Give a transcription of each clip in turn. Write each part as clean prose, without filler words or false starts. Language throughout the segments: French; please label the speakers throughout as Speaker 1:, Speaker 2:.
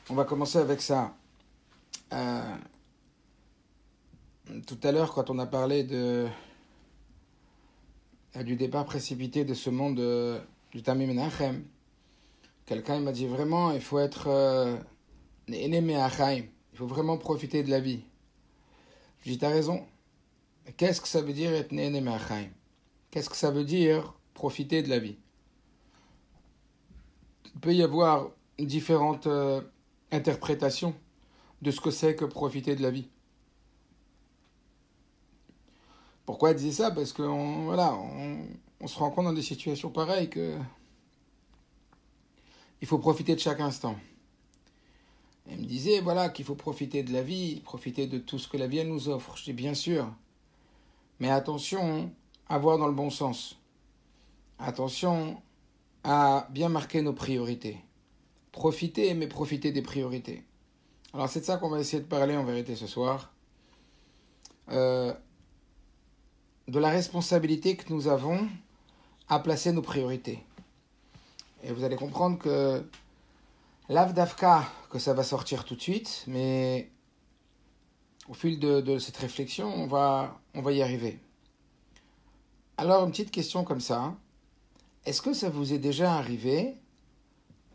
Speaker 1: On va commencer avec ça. Tout à l'heure, quand on a parlé du départ précipité de ce monde du Tamim Menachem, quelqu'un m'a dit vraiment, il faut être Nehene Me'achaim. Il faut vraiment profiter de la vie. Je dis, t'as raison. Qu'est-ce que ça veut dire être Nehene Me'achaim? Qu'est-ce que ça veut dire profiter de la vie? Il peut y avoir différentes interprétations de ce que c'est que profiter de la vie. Pourquoi elle disait ça? Parce qu'on se rend compte dans des situations pareilles que il faut profiter de chaque instant. Elle me disait qu'il faut profiter de la vie, profiter de tout ce que la vie nous offre. Je dis bien sûr, mais attention à voir dans le bon sens. Attention à bien marquer nos priorités. Profiter, mais profiter des priorités. Alors c'est de ça qu'on va essayer de parler en vérité ce soir. De la responsabilité que nous avons à placer nos priorités. Et vous allez comprendre que l'avdavka, que ça va sortir tout de suite, mais au fil de cette réflexion, on va y arriver. Alors une petite question comme ça. Est-ce que ça vous est déjà arrivé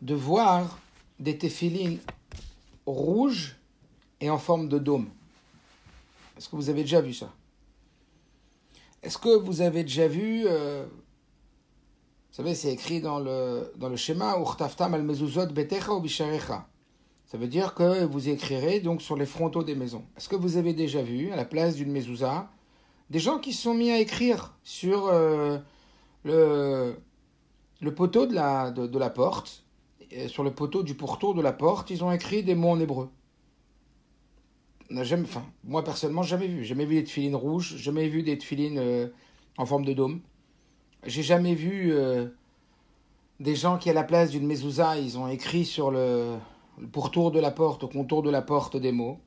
Speaker 1: de voir des téphilines rouges et en forme de dôme? Est-ce que vous avez déjà vu ça? Est-ce que vous avez déjà vu, vous savez, c'est écrit dans le schéma, Urtaftam al mezuzot betecha ou bisharecha. Ça veut dire que vous écrirez donc sur les frontaux des maisons. Est-ce que vous avez déjà vu, à la place d'une mezouza, des gens qui se sont mis à écrire sur le poteau de la porte, sur le poteau du pourtour de la porte, ils ont écrit des mots en hébreu. Moi personnellement, jamais vu des tefilines rouges, jamais vu des tefilines en forme de dôme. J'ai jamais vu des gens qui, à la place d'une mezouza, ils ont écrit sur le pourtour de la porte, au contour de la porte, des mots.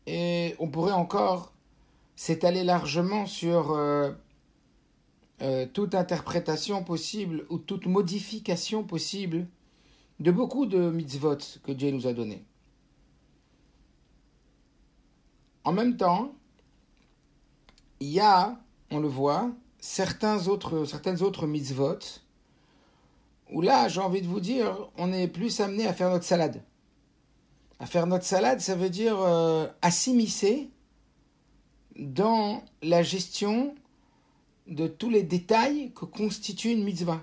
Speaker 1: Et on pourrait encore s'étaler largement sur toute interprétation possible ou toute modification possible de beaucoup de mitzvot que Dieu nous a donnés. En même temps, il y a, on le voit, certaines autres mitzvot où là, j'ai envie de vous dire, on est plus amené à faire notre salade. À faire notre salade, ça veut dire à s'immiscer dans la gestion de tous les détails que constitue une mitzvah.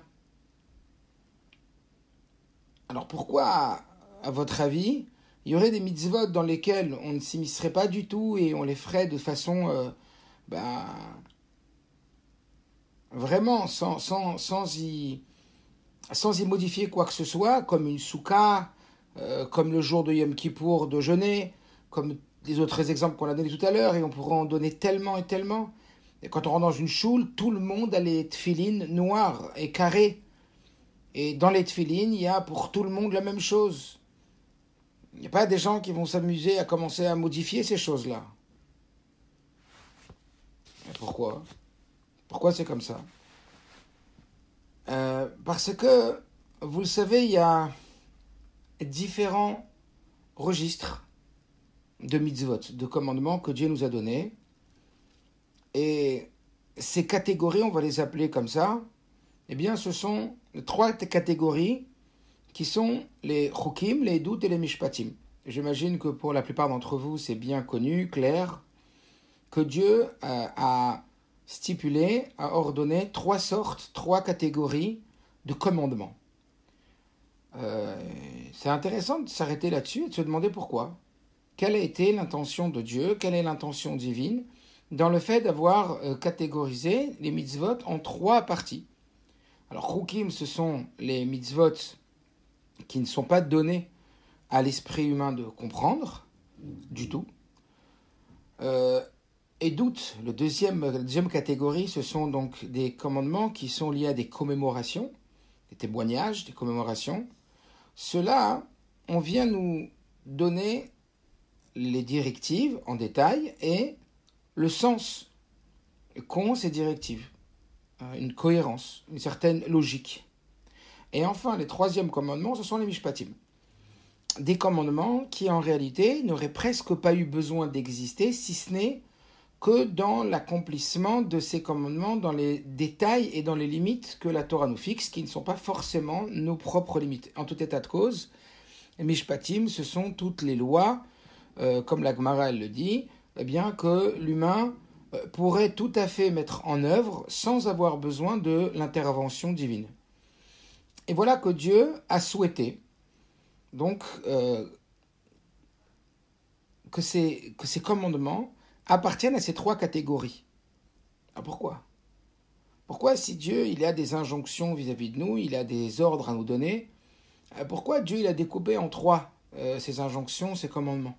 Speaker 1: Alors pourquoi, à votre avis, il y aurait des mitzvot dans lesquels on ne s'immiscerait pas du tout et on les ferait de façon vraiment sans y modifier quoi que ce soit, comme une soukha, comme le jour de Yom Kippour de jeûner, comme les autres exemples qu'on a donnés tout à l'heure, et on pourrait en donner tellement et tellement. Et quand on rentre dans une choule, tout le monde a les tefilines noires et carrées. Et dans les tefilines, il y a pour tout le monde la même chose. Il n'y a pas des gens qui vont s'amuser à commencer à modifier ces choses-là. Et pourquoi? Pourquoi c'est comme ça? Parce que, vous le savez, il y a différents registres de mitzvot, de commandements que Dieu nous a donnés. Et ces catégories, on va les appeler comme ça, eh bien, ce sont trois catégories qui sont les chukim, les doutes et les mishpatim. J'imagine que pour la plupart d'entre vous, c'est bien connu, clair, que Dieu a stipulé, a ordonné trois catégories de commandements. C'est intéressant de s'arrêter là-dessus et de se demander pourquoi. Quelle a été l'intention de Dieu, quelle est l'intention divine dans le fait d'avoir catégorisé les mitzvot en trois parties. Alors, chukim, ce sont les mitzvot qui ne sont pas donnés à l'esprit humain de comprendre du tout. Et doute, la deuxième catégorie, ce sont donc des commandements qui sont liés à des commémorations, des témoignages, des commémorations. Cela, on vient nous donner les directives en détail et le sens qu'ont ces directives, une cohérence, une certaine logique. Et enfin, les troisièmes commandements, ce sont les mishpatim. des commandements qui en réalité n'auraient presque pas eu besoin d'exister, si ce n'est que dans l'accomplissement de ces commandements, dans les détails et dans les limites que la Torah nous fixe, qui ne sont pas forcément nos propres limites. En tout état de cause, les Mishpatim, ce sont toutes les lois, comme la Gemara elle le dit, eh bien que l'humain pourrait tout à fait mettre en œuvre sans avoir besoin de l'intervention divine. Et voilà que Dieu a souhaité donc que ces commandements appartiennent à ces trois catégories. Ah, pourquoi ? Pourquoi, si Dieu il a des injonctions vis-à-vis de nous, il a des ordres à nous donner, pourquoi Dieu il a découpé en trois ces injonctions, ces commandements ?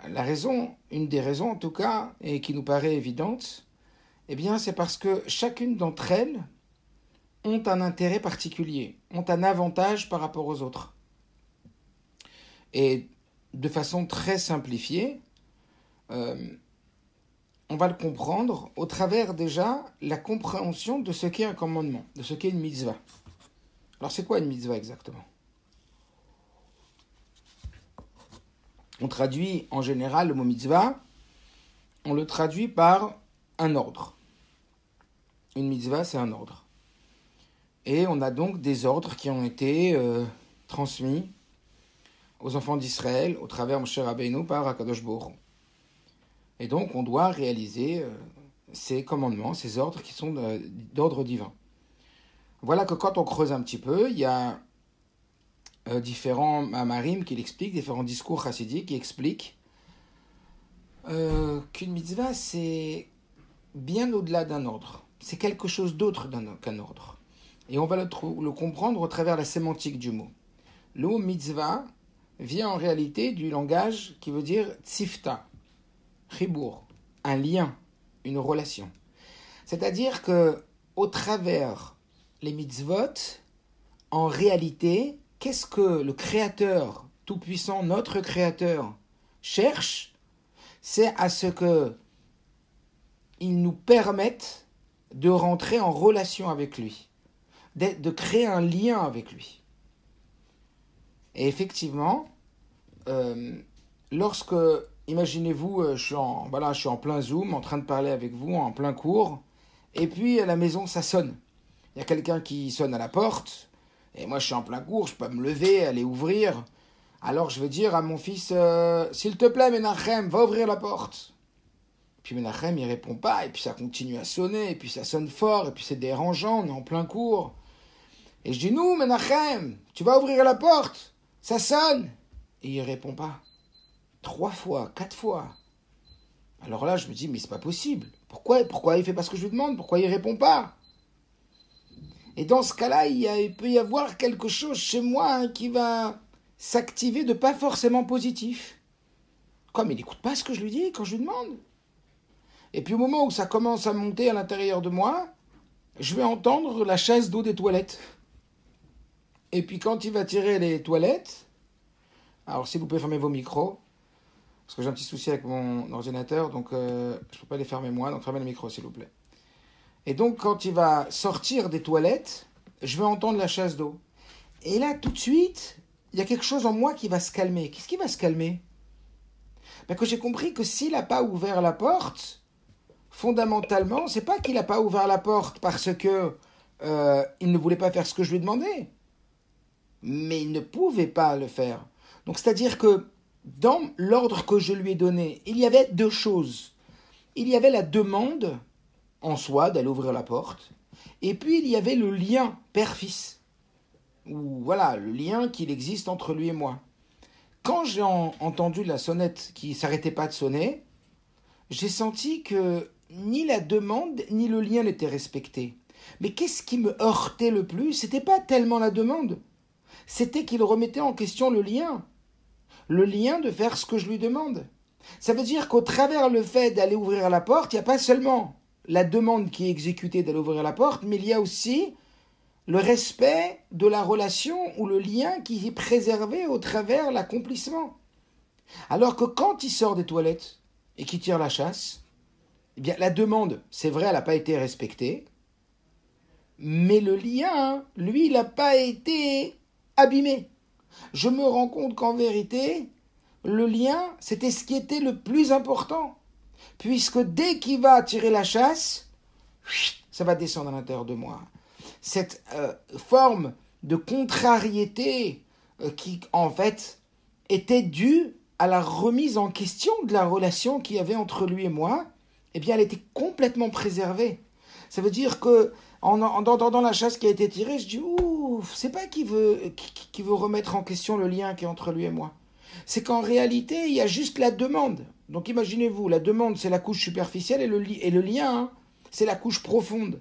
Speaker 1: La raison, une des raisons en tout cas, et qui nous paraît évidente, eh bien c'est parce que chacune d'entre elles ont un intérêt particulier, ont un avantage par rapport aux autres. Et de façon très simplifiée, on va le comprendre au travers déjà la compréhension de ce qu'est un commandement, de ce qu'est une mitzvah. Alors c'est quoi une mitzvah exactement ? On traduit en général le mot mitzvah, on le traduit par un ordre. Une mitzvah, c'est un ordre. Et on a donc des ordres qui ont été transmis aux enfants d'Israël au travers Moshe Rabbeinu par Akadosh Baruch Hu. Et donc on doit réaliser ces commandements, ces ordres qui sont d'ordre divin. Voilà que quand on creuse un petit peu, il y a différents mamarim qui l'expliquent, différents discours chassidiques qui expliquent qu'une mitzvah c'est bien au-delà d'un ordre. C'est quelque chose d'autre qu'un ordre. Et on va le comprendre au travers de la sémantique du mot. Le mot mitzvah vient en réalité du langage qui veut dire tzifta, chibour, un lien, une relation. C'est-à-dire que au travers les mitzvot, en réalité, qu'est-ce que le Créateur tout-puissant, notre Créateur, cherche ? C'est à ce que il nous permette de rentrer en relation avec lui, de créer un lien avec lui. Et effectivement, lorsque, imaginez-vous, je suis en plein Zoom, en train de parler avec vous, en plein cours, et puis à la maison, ça sonne. Il y a quelqu'un qui sonne à la porte, et moi je suis en plein cours, je peux pas me lever, aller ouvrir. Alors je vais dire à mon fils, s'il te plaît Menachem, va ouvrir la porte. Puis Menachem il répond pas, et puis ça continue à sonner, et puis ça sonne fort, et puis c'est dérangeant, on est en plein cours. Et je dis, nous Menachem, tu vas ouvrir la porte, ça sonne. Et il répond pas. 3 fois, 4 fois. Alors là je me dis, mais c'est pas possible. Pourquoi il fait pas ce que je lui demande ? Pourquoi il répond pas ? Et dans ce cas-là, il peut y avoir quelque chose chez moi qui va s'activer de pas forcément positif. Comme il n'écoute pas ce que je lui dis quand je lui demande. Et puis au moment où ça commence à monter à l'intérieur de moi, je vais entendre la chasse d'eau des toilettes. Et puis quand il va tirer les toilettes, alors si vous pouvez fermer vos micros, parce que j'ai un petit souci avec mon ordinateur, donc je ne peux pas les fermer moi, donc fermez le micro s'il vous plaît. Et donc, quand il va sortir des toilettes, je vais entendre la chasse d'eau. Et là, tout de suite, il y a quelque chose en moi qui va se calmer. Qu'est-ce qui va se calmer ? Que j'ai compris que s'il n'a pas ouvert la porte, fondamentalement, c'est pas qu'il n'a pas ouvert la porte parce que il ne voulait pas faire ce que je lui demandais. Mais il ne pouvait pas le faire. Donc, c'est-à-dire que dans l'ordre que je lui ai donné, il y avait 2 choses. Il y avait la demande en soi d'aller ouvrir la porte, et puis il y avait le lien père-fils, ou voilà, le lien qu'il existe entre lui et moi. Quand j'ai entendu la sonnette qui ne s'arrêtait pas de sonner, j'ai senti que ni la demande ni le lien n'étaient respectés. Mais qu'est-ce qui me heurtait le plus ? C'était pas tellement la demande, c'était qu'il remettait en question le lien de faire ce que je lui demande. Ça veut dire qu'au travers le fait d'aller ouvrir la porte, il n'y a pas seulement la demande qui est exécutée d'aller ouvrir la porte, mais il y a aussi le respect de la relation ou le lien qui est préservé au travers l'accomplissement. Alors que quand il sort des toilettes et qu'il tire la chasse, eh bien la demande, c'est vrai, elle n'a pas été respectée, mais le lien, lui, il n'a pas été abîmé. Je me rends compte qu'en vérité, le lien, c'était ce qui était le plus important. Puisque dès qu'il va tirer la chasse, ça va descendre à l'intérieur de moi. Cette forme de contrariété qui, en fait, était due à la remise en question de la relation qu'il y avait entre lui et moi, eh bien, elle était complètement préservée. Ça veut dire que, en entendant la chasse qui a été tirée, je dis, ouf, c'est pas qu'il veut remettre en question le lien qui est entre lui et moi. C'est qu'en réalité, il y a juste la demande. Donc imaginez-vous, la demande, c'est la couche superficielle et le lien, hein, c'est la couche profonde.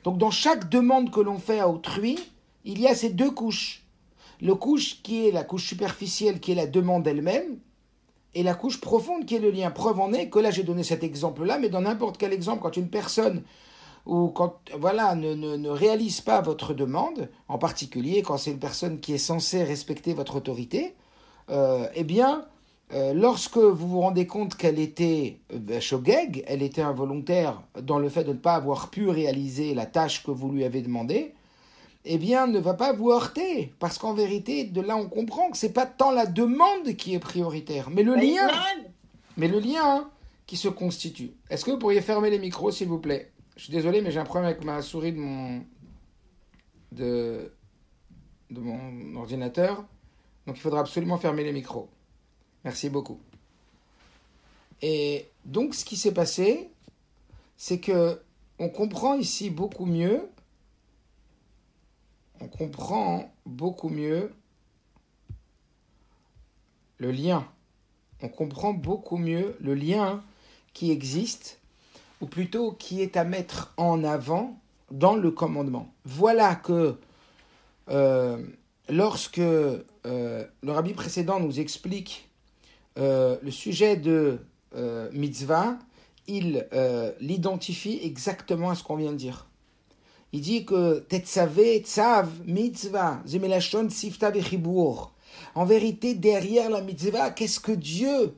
Speaker 1: Donc dans chaque demande que l'on fait à autrui, il y a ces deux couches. Le couche qui est la couche superficielle, qui est la demande elle-même, et la couche profonde qui est le lien. Preuve en est que là j'ai donné cet exemple-là, mais dans n'importe quel exemple, quand une personne ou quand ne réalise pas votre demande, en particulier quand c'est une personne qui est censée respecter votre autorité, lorsque vous vous rendez compte qu'elle était shogeg, elle était involontaire dans le fait de ne pas avoir pu réaliser la tâche que vous lui avez demandée, eh bien, ne va pas vous heurter. Parce qu'en vérité, de là, on comprend que c'est pas tant la demande qui est prioritaire, mais le lien. Mais le lien qui se constitue. Est-ce que vous pourriez fermer les micros, s'il vous plaît? Je suis désolé, mais j'ai un problème avec ma souris de mon ordinateur. Donc, il faudra absolument fermer les micros. Merci beaucoup. Et donc, ce qui s'est passé, c'est que on comprend ici beaucoup mieux. On comprend beaucoup mieux le lien. On comprend beaucoup mieux le lien qui existe, ou plutôt qui est à mettre en avant dans le commandement. Voilà que lorsque le rabbi précédent nous explique le sujet de mitzvah, il l'identifie exactement à ce qu'on vient de dire. Il dit que Tetzavé, Tzav, Mitzvah, Zemelachon, Sifta Vechibur. En vérité, derrière la mitzvah, qu'est-ce que Dieu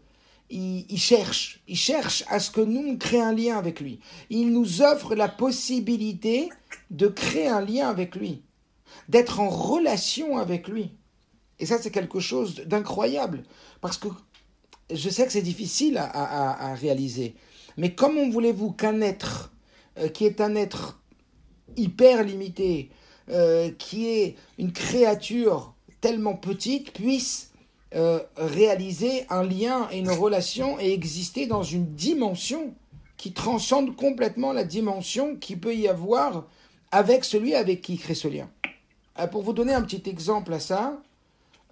Speaker 1: il cherche? Il cherche à ce que nous créions un lien avec lui. Il nous offre la possibilité de créer un lien avec lui, d'être en relation avec lui. Et ça, c'est quelque chose d'incroyable. Parce que je sais que c'est difficile à réaliser. Mais comment voulez-vous qu'un être qui est un être hyper limité, qui est une créature tellement petite, puisse réaliser un lien et une relation et exister dans une dimension qui transcende complètement la dimension qu'il peut y avoir avec celui avec qui il crée ce lien. Pour vous donner un petit exemple à ça,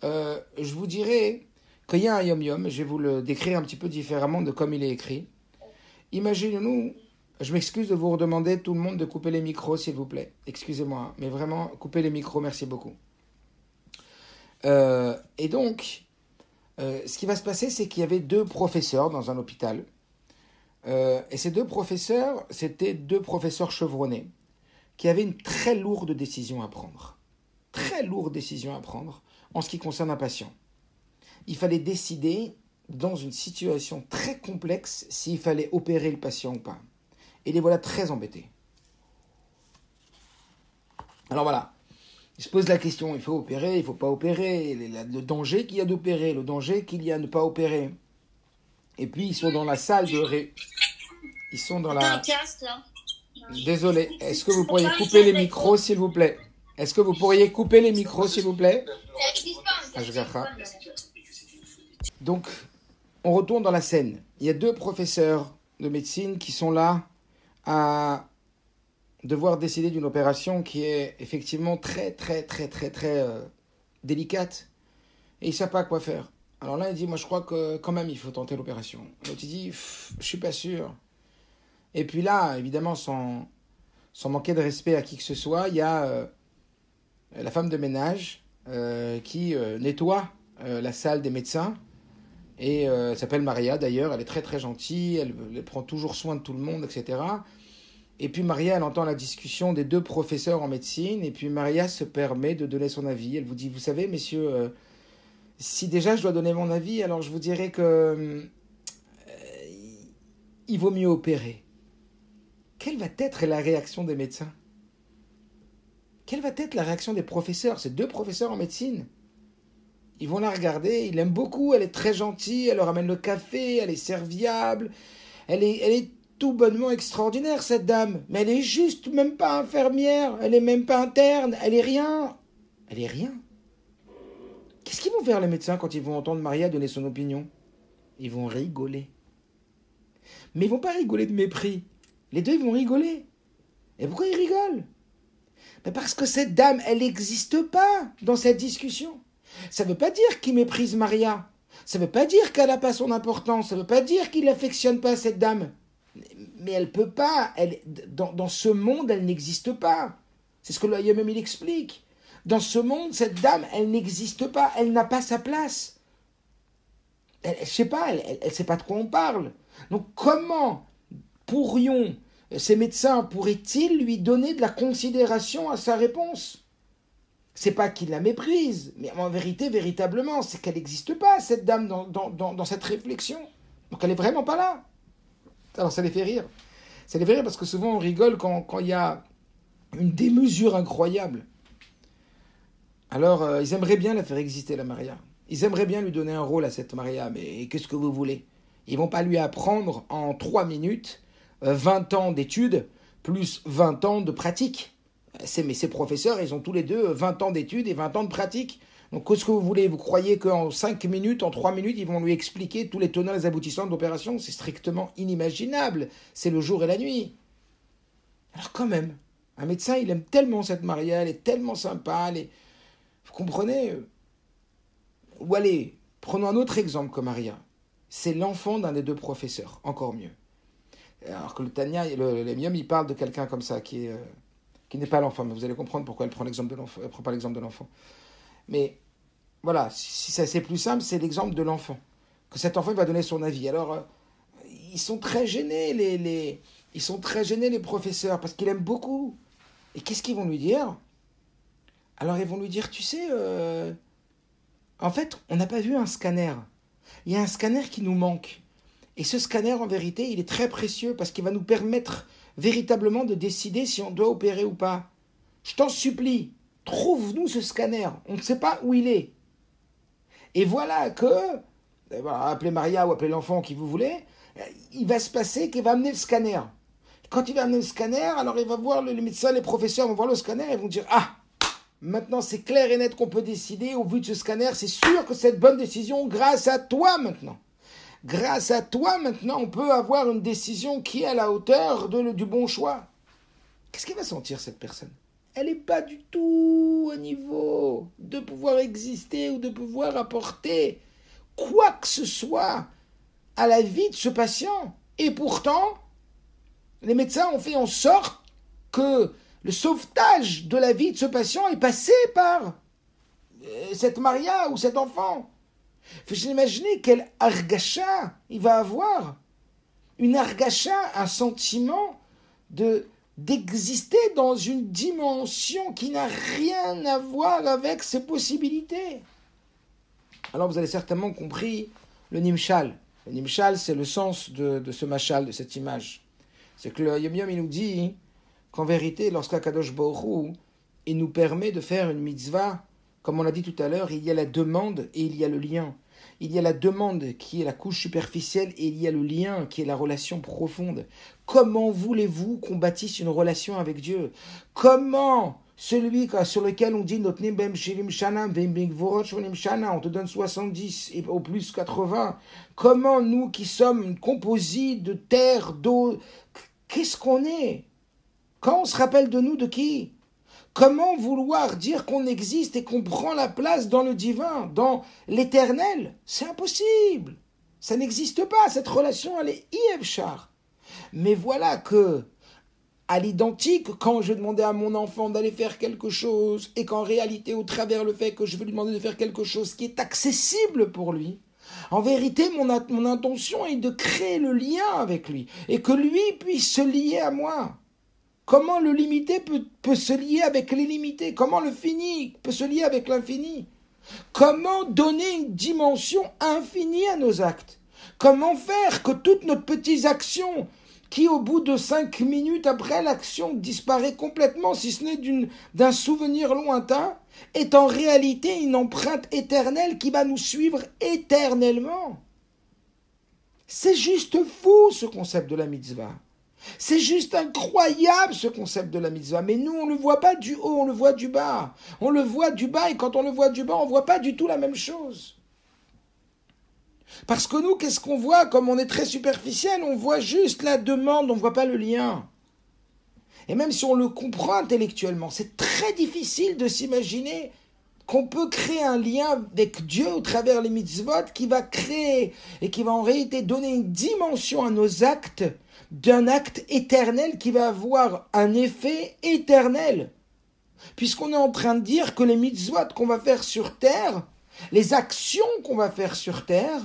Speaker 1: je vous dirais qu'il y a un yom-yom, je vais vous le décrire un petit peu différemment de comme il est écrit. Imaginez-nous, je m'excuse de vous redemander tout le monde de couper les micros, s'il vous plaît. Excusez-moi, mais vraiment, coupez les micros, merci beaucoup. Et donc, ce qui va se passer, c'est qu'il y avait deux professeurs dans un hôpital. Et ces deux professeurs, c'était deux professeurs chevronnés qui avaient une très lourde décision à prendre. Très lourde décision à prendre en ce qui concerne un patient. Il fallait décider, dans une situation très complexe, s'il fallait opérer le patient ou pas. Et les voilà très embêtés. Alors voilà, ils se posent la question, il faut opérer, il ne faut pas opérer, le danger qu'il y a d'opérer, le danger qu'il y a de ne pas opérer. Et puis ils sont dans la salle de Ils sont dans la... Désolé, est-ce que vous pourriez couper les micros, s'il vous plaît? Est-ce que vous pourriez couper les micros, s'il vous plaît? Donc, on retourne dans la scène. Il y a deux professeurs de médecine qui sont là à devoir décider d'une opération qui est effectivement très délicate. Et ils ne savent pas quoi faire. Alors là, il dit, moi je crois que quand même il faut tenter l'opération. L'autre il dit, je suis pas sûr. Et puis là, évidemment, sans manquer de respect à qui que ce soit, il y a la femme de ménage qui nettoie la salle des médecins. Et elle s'appelle Maria d'ailleurs, elle est très gentille, elle prend toujours soin de tout le monde, etc. Et puis Maria, elle entend la discussion des deux professeurs en médecine, et puis Maria se permet de donner son avis. Elle vous dit, vous savez, messieurs, si déjà je dois donner mon avis, alors je vous dirais que il vaut mieux opérer. Quelle va être la réaction des médecins? quelle va être la réaction des professeurs? Ces 2 professeurs en médecine. Ils vont la regarder, ils l'aiment beaucoup, elle est très gentille, elle leur amène le café, elle est serviable, elle est tout bonnement extraordinaire, cette dame. Mais elle est juste même pas infirmière, elle est même pas interne, elle est rien. Elle est rien. Qu'est-ce qu'ils vont faire les médecins quand ils vont entendre Maria donner son opinion? Ils vont rigoler. Mais ils vont pas rigoler de mépris. Les 2, ils vont rigoler. Et pourquoi ils rigolent? Mais parce que cette dame, elle n'existe pas dans cette discussion. Ça ne veut pas dire qu'il méprise Maria. Ça ne veut pas dire qu'elle n'a pas son importance. Ça ne veut pas dire qu'il n'affectionne pas cette dame. Mais elle ne peut pas. Dans ce monde, elle n'existe pas. C'est ce que le Yom il explique. Dans ce monde, cette dame, elle n'existe pas. Elle n'a pas sa place. Je ne sais pas, elle ne sait pas de quoi on parle. Donc comment ces médecins pourraient-ils lui donner de la considération à sa réponse? C'est pas qu'il la méprise, mais en vérité, véritablement, c'est qu'elle n'existe pas, cette dame, dans cette réflexion. Donc elle n'est vraiment pas là. Alors ça les fait rire. Ça les fait rire parce que souvent on rigole quand il y a une démesure incroyable. Alors ils aimeraient bien la faire exister, la Maria. Ils aimeraient bien lui donner un rôle à cette Maria, mais qu'est-ce que vous voulez? Ils vont pas lui apprendre en 3 minutes 20 ans d'études plus 20 ans de pratique. Mais ces professeurs, ils ont tous les 2 20 ans d'études et 20 ans de pratique. Donc qu'est-ce que vous voulez? Vous croyez qu'en 5 minutes, en 3 minutes, ils vont lui expliquer tous les tenants et les aboutissants de l'opération? C'est strictement inimaginable. C'est le jour et la nuit. Alors quand même, un médecin, il aime tellement cette Maria, elle est tellement sympa. Vous comprenez? Ou allez, prenons un autre exemple que Maria. C'est l'enfant d'un des 2 professeurs, encore mieux. Alors que le Tania, le Mium, il parle de quelqu'un comme ça, qui n'est pas l'enfant, mais vous allez comprendre pourquoi elle prend l'exemple de l'enfant, elle prend pas l'exemple de l'enfant. Mais voilà, si c'est plus simple, c'est l'exemple de l'enfant. Que cet enfant il va donner son avis. Alors, ils sont très gênés, ils sont très gênés, les professeurs, parce qu'ils aiment beaucoup. Et qu'est-ce qu'ils vont lui dire? Alors, ils vont lui dire, tu sais, en fait, on n'a pas vu un scanner. Il y a un scanner qui nous manque. Et ce scanner, en vérité, il est très précieux parce qu'il va nous permettre véritablement de décider si on doit opérer ou pas. Je t'en supplie, trouve-nous ce scanner. On ne sait pas où il est. Et voilà que, appelez Maria ou appelez l'enfant qui vous voulez, il va se passer qu'il va amener le scanner. Quand il va amener le scanner, alors il va voir les médecins, les professeurs vont voir le scanner et vont dire « Ah, maintenant c'est clair et net qu'on peut décider au vu de ce scanner, c'est sûr que c'est une bonne décision grâce à toi maintenant. » Grâce à toi, maintenant, on peut avoir une décision qui est à la hauteur du bon choix. Qu'est-ce qu'elle va sentir, cette personne? Elle n'est pas du tout au niveau de pouvoir exister ou de pouvoir apporter quoi que ce soit à la vie de ce patient. Et pourtant, les médecins ont fait en sorte que le sauvetage de la vie de ce patient est passé par cette Maria ou cet enfant. Faut s'imaginer quel argacha il va avoir. Une argacha, un sentiment d'exister dans une dimension qui n'a rien à voir avec ses possibilités. Alors vous avez certainement compris le nimshal. Le nimshal, c'est le sens de ce mashal, de cette image. C'est que le Yom Yom, il nous dit qu'en vérité, lorsqu'Akadosh Baruch Hu, il nous permet de faire une mitzvah, comme on l'a dit tout à l'heure, il y a la demande et il y a le lien. Il y a la demande qui est la couche superficielle et il y a le lien qui est la relation profonde. Comment voulez-vous qu'on bâtisse une relation avec Dieu? Comment celui sur lequel on dit on te donne 70 et au plus 80, comment nous qui sommes une composite de terre, d'eau, qu'est-ce qu'on est? Quand on se rappelle de nous, de qui? Comment vouloir dire qu'on existe et qu'on prend la place dans le divin, dans l'éternel? C'est impossible. Ça n'existe pas. Cette relation, elle est Yevchar. Mais voilà que, à l'identique, quand je demandais à mon enfant d'aller faire quelque chose, et qu'en réalité, au travers le fait que je vais lui demander de faire quelque chose qui est accessible pour lui, en vérité, mon intention est de créer le lien avec lui, et que lui puisse se lier à moi. Comment le limité peut se lier avec l'illimité? Comment le fini peut se lier avec l'infini? Comment donner une dimension infinie à nos actes? Comment faire que toutes nos petites actions qui au bout de 5 minutes après l'action disparaît complètement, si ce n'est d'un souvenir lointain, est en réalité une empreinte éternelle qui va nous suivre éternellement. C'est juste fou ce concept de la mitzvah. C'est juste incroyable ce concept de la mitzvah. Mais nous, on ne le voit pas du haut, on le voit du bas. On le voit du bas et quand on le voit du bas, on ne voit pas du tout la même chose. Parce que nous, qu'est-ce qu'on voit? Comme on est très superficiel, on voit juste la demande, on ne voit pas le lien. Et même si on le comprend intellectuellement, c'est très difficile de s'imaginer qu'on peut créer un lien avec Dieu au travers les mitzvot qui va créer et qui va en réalité donner une dimension à nos actes d'un acte éternel qui va avoir un effet éternel. Puisqu'on est en train de dire que les mitzvot qu'on va faire sur terre, les actions qu'on va faire sur terre,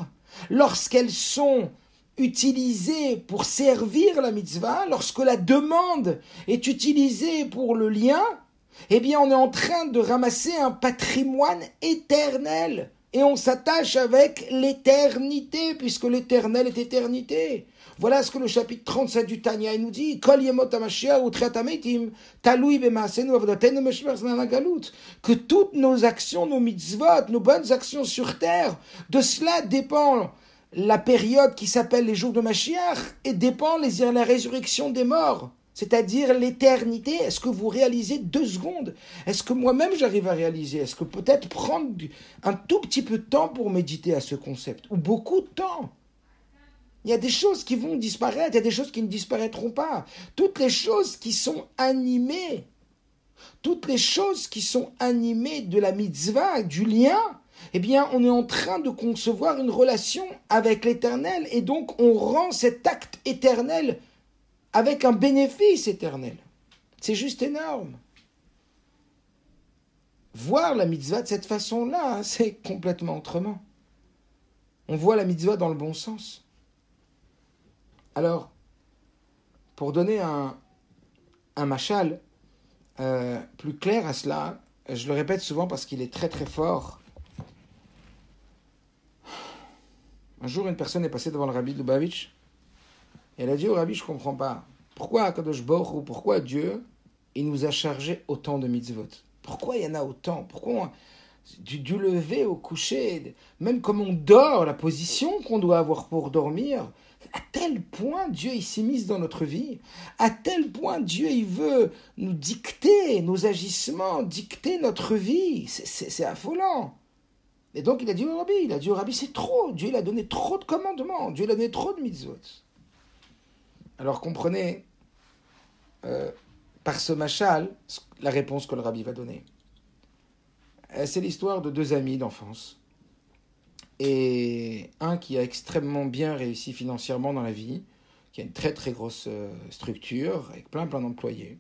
Speaker 1: lorsqu'elles sont utilisées pour servir la mitzvah, lorsque la demande est utilisée pour le lien, eh bien on est en train de ramasser un patrimoine éternel. Et on s'attache avec l'éternité, puisque l'éternel est éternité. Voilà ce que le chapitre 37 du Tanya nous dit. Que toutes nos actions, nos mitzvot, nos bonnes actions sur terre, de cela dépend la période qui s'appelle les jours de Mashiach et dépend la résurrection des morts. C'est-à-dire l'éternité. Est-ce que vous réalisez 2 secondes? Est-ce que moi-même j'arrive à réaliser? Est-ce que peut-être prendre un tout petit peu de temps pour méditer à ce concept? Ou beaucoup de temps? Il y a des choses qui vont disparaître, il y a des choses qui ne disparaîtront pas. Toutes les choses qui sont animées, toutes les choses qui sont animées de la mitzvah, du lien, eh bien, on est en train de concevoir une relation avec l'éternel et donc on rend cet acte éternel avec un bénéfice éternel. C'est juste énorme. Voir la mitzvah de cette façon-là, c'est complètement autrement. On voit la mitzvah dans le bon sens. Alors, pour donner un machal plus clair à cela, je le répète souvent parce qu'il est très très fort. Un jour, une personne est passée devant le rabbi de Lubavitch et elle a dit au rabbi, je ne comprends pas. Pourquoi Akadosh Baruch Hu, pourquoi Dieu, il nous a chargé autant de mitzvot? Pourquoi il y en a autant? Pourquoi du lever au coucher, même comme on dort, la position qu'on doit avoir pour dormir, à tel point Dieu il s'immisce dans notre vie, à tel point Dieu il veut nous dicter nos agissements, dicter notre vie, c'est affolant. Et donc il a dit au rabbi, c'est trop, Dieu il a donné trop de commandements, Dieu il a donné trop de mitzvot. Alors comprenez, par ce machal, la réponse que le rabbi va donner. C'est l'histoire de 2 amis d'enfance. Et un qui a extrêmement bien réussi financièrement dans la vie, qui a une très très grosse structure, avec plein d'employés.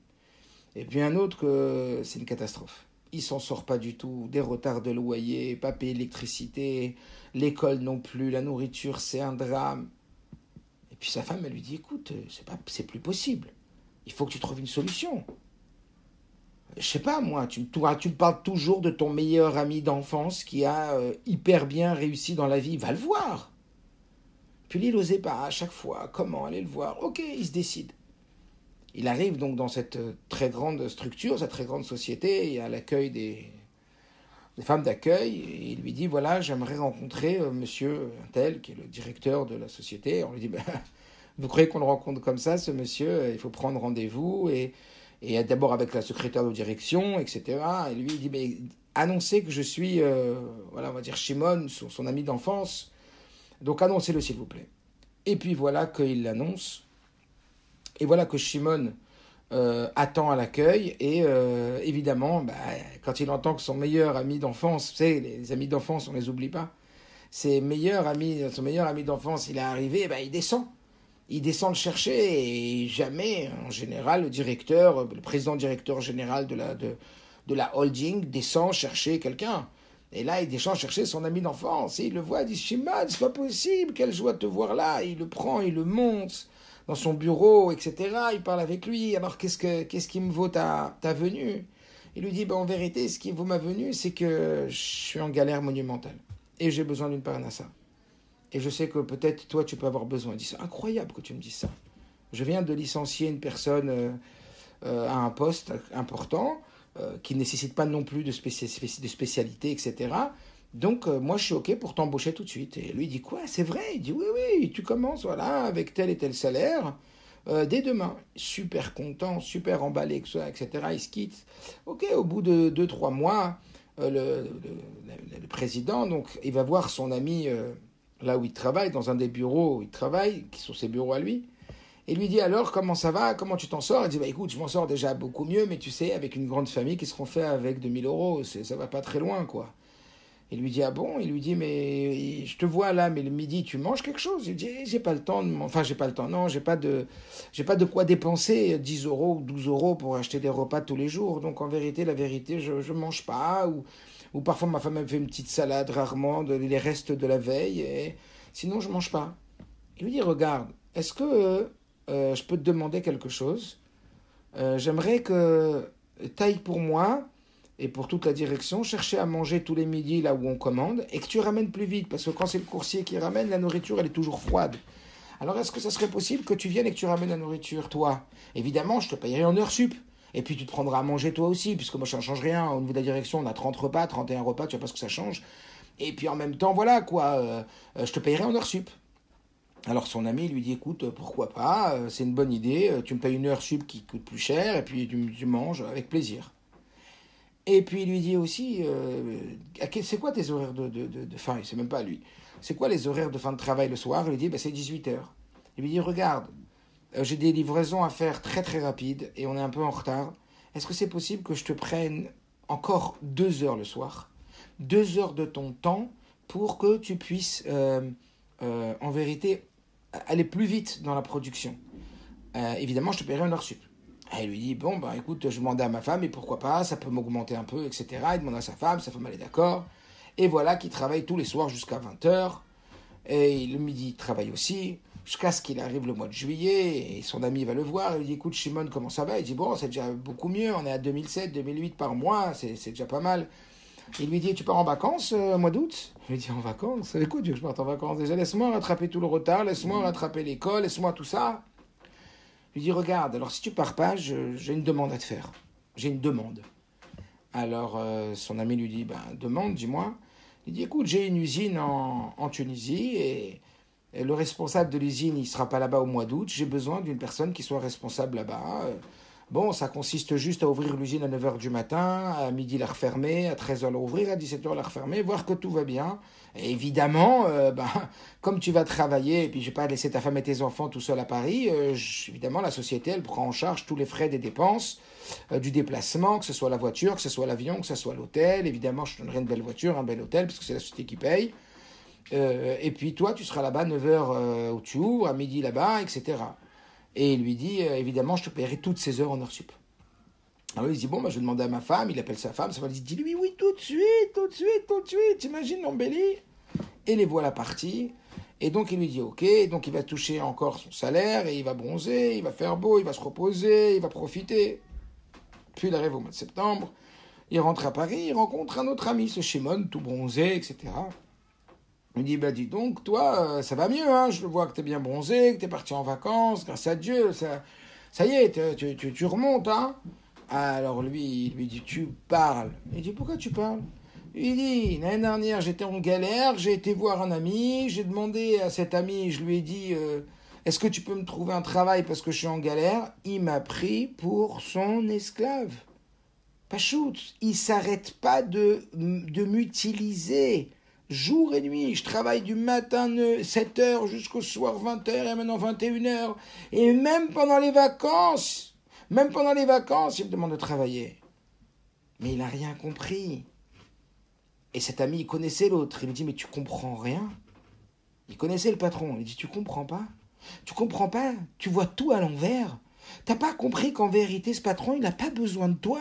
Speaker 1: Et puis un autre que c'est une catastrophe. Il s'en sort pas du tout, des retards de loyer, pas payer l'électricité, l'école non plus, la nourriture c'est un drame. Et puis sa femme elle lui dit, écoute, c'est plus possible, il faut que tu trouves une solution. Je sais pas moi, tu me parles toujours de ton meilleur ami d'enfance qui a hyper bien réussi dans la vie, va le voir. Puis lui, il n'osait pas à chaque fois, comment aller le voir? Ok, il se décide. Il arrive donc dans cette très grande structure, cette très grande société, et à l'accueil des femmes d'accueil, et il lui dit, voilà, j'aimerais rencontrer monsieur tel, qui est le directeur de la société. On lui dit, vous croyez qu'on le rencontre comme ça, ce monsieur? Il faut prendre rendez-vous, et d'abord avec la secrétaire de direction, etc. Et lui, il dit, mais annoncez que je suis, on va dire Shimon, son ami d'enfance. Donc annoncez-le, s'il vous plaît. Et puis voilà qu'il l'annonce. Et voilà que Shimon attend à l'accueil. Et évidemment, quand il entend que son meilleur ami d'enfance, vous savez, les amis d'enfance, on ne les oublie pas, son meilleur ami d'enfance, il est arrivé, il descend. Il descend le chercher et jamais, en général, le président-directeur général de la holding descend chercher quelqu'un. Et là, il descend chercher son ami d'enfance. Et il le voit, il dit, Shimon, c'est pas possible, quelle joie de te voir là. Et il le prend, il le monte dans son bureau, etc. Il parle avec lui. Alors, qu'est-ce qui me vaut ta venue? Il lui dit, en vérité, ce qui vaut ma venue, c'est que je suis en galère monumentale. Et j'ai besoin d'une parnassa. Et je sais que peut-être toi, tu peux avoir besoin. Il dit, c'est incroyable que tu me dises ça. je viens de licencier une personne à un poste important qui ne nécessite pas non plus de spécialité, etc. Donc, moi, je suis OK pour t'embaucher tout de suite. Et lui, il dit, quoi, c'est vrai? Il dit, oui, oui, tu commences, voilà, avec tel et tel salaire, dès demain. Super content, super emballé, etc. Il se quitte. OK, au bout de 2-3 mois, le président, donc, il va voir son ami là où il travaille, dans un des bureaux où il travaille, qui sont ses bureaux à lui. Et lui dit, alors, comment ça va? Comment tu t'en sors? Il dit, bah écoute, je m'en sors déjà beaucoup mieux, mais tu sais, avec une grande famille, qu'est-ce qu'on fait avec 2 000 euros? Ça va pas très loin, quoi. Il lui dit, ah bon? Il lui dit, mais je te vois là, mais le midi, tu manges quelque chose? Il dit, j'ai pas le temps, enfin, j'ai pas le temps, non, j'ai pas de quoi dépenser 10 euros ou 12 euros pour acheter des repas tous les jours. Donc, en vérité, la vérité, je mange pas, ou parfois ma femme me fait une petite salade, rarement, les restes de la veille, et sinon, je mange pas. Il lui dit, regarde, est-ce que je peux te demander quelque chose? J'aimerais que tu ailles pour moi et pour toute la direction, chercher à manger tous les midis là où on commande et que tu ramènes plus vite parce que quand c'est le coursier qui ramène, la nourriture elle est toujours froide. Alors est-ce que ça serait possible que tu viennes et que tu ramènes la nourriture toi? Évidemment, je te payerai en heure sup. Et puis tu te prendras à manger toi aussi, puisque moi ça ne change rien. Au niveau de la direction, on a 30 repas, 31 repas, tu vois pas ce que ça change. Et puis en même temps, voilà quoi, je te payerai en heure sup. Alors son ami lui dit, écoute, pourquoi pas, c'est une bonne idée, tu me payes une heure sup qui coûte plus cher, et puis tu manges avec plaisir. Et puis il lui dit aussi, c'est quoi tes horaires de fin? Il sait même pas lui. C'est quoi les horaires de fin de travail le soir? Il lui dit, bah, c'est 18 heures. Il lui dit, regarde, j'ai des livraisons à faire très très rapides, et on est un peu en retard. Est-ce que c'est possible que je te prenne encore 2 heures le soir? 2 heures de ton temps pour que tu puisses, en vérité, aller plus vite dans la production. Évidemment, je te paierai un heure sup. Et il lui dit, bon, bah écoute, je demandais à ma femme, et pourquoi pas, ça peut m'augmenter un peu, etc. Il demande à sa femme elle est d'accord. Et voilà qu'il travaille tous les soirs jusqu'à 20 heures. Et le midi, il travaille aussi, jusqu'à ce qu'il arrive le mois de juillet, et son ami va le voir, il lui dit, écoute, Shimon, comment ça va? Il dit, bon, c'est déjà beaucoup mieux, on est à 2007, 2008 par mois, c'est déjà pas mal. Il lui dit, tu pars en vacances au mois d'août? Il lui dit, en vacances? Écoute, je parte en vacances. Déjà, laisse-moi rattraper tout le retard, laisse-moi rattraper l'école, laisse-moi tout ça. Il lui dit, regarde, alors si tu pars pas, j'ai une demande à te faire. J'ai une demande. Alors, son ami lui dit, ben, demande, dis-moi. Il dit, écoute, j'ai une usine en Tunisie et le responsable de l'usine, il ne sera pas là-bas au mois d'août. J'ai besoin d'une personne qui soit responsable là-bas. Bon, ça consiste juste à ouvrir l'usine à 9h du matin, à midi la refermer, à 13h la ouvrir, à 17h la refermer, voir que tout va bien. Et évidemment, comme tu vas travailler, et puis je ne vais pas laisser ta femme et tes enfants tout seuls à Paris, évidemment, la société, elle prend en charge tous les frais des dépenses, du déplacement, que ce soit la voiture, que ce soit l'avion, que ce soit l'hôtel. Évidemment, je te donnerai une belle voiture, un bel hôtel, parce que c'est la société qui paye. Et puis toi, tu seras là-bas 9h où tu ouvres, à midi là-bas, etc. Et il lui dit, évidemment, je te paierai toutes ces heures en heure sup. Alors il dit, bon, bah, je vais demander à ma femme, il appelle sa femme, sa femme dit, dis-lui, oui, tout de suite, tout de suite, tout de suite, t'imagines l'embellie? Et les voilà partis. Et donc il lui dit, ok, donc il va toucher encore son salaire, et il va bronzer, il va faire beau, il va se reposer, il va profiter. Puis il arrive au mois de septembre, il rentre à Paris, il rencontre un autre ami, ce Shimon, tout bronzé, etc. Il dit, bah dis donc, toi, ça va mieux, hein, je vois que t'es bien bronzé, que t'es parti en vacances, grâce à Dieu, ça y est, tu remontes, hein. Alors lui, il lui dit, tu parles. Il dit, pourquoi tu parles? Il dit, l'année dernière, j'étais en galère, j'ai été voir un ami, j'ai demandé à cet ami, je lui ai dit, est-ce que tu peux me trouver un travail parce que je suis en galère? Il m'a pris pour son esclave. Pachout, il s'arrête pas de m'utiliser. Jour et nuit, je travaille du matin 7h jusqu'au soir 20h et maintenant 21h. Et même pendant les vacances, il me demande de travailler. Mais il n'a rien compris. Et cet ami, il connaissait l'autre. Il lui dit, mais tu comprends rien? Il connaissait le patron. Il dit, tu comprends pas? Tu comprends pas? Tu vois tout à l'envers? T'as pas compris qu'en vérité, ce patron, il n'a pas besoin de toi?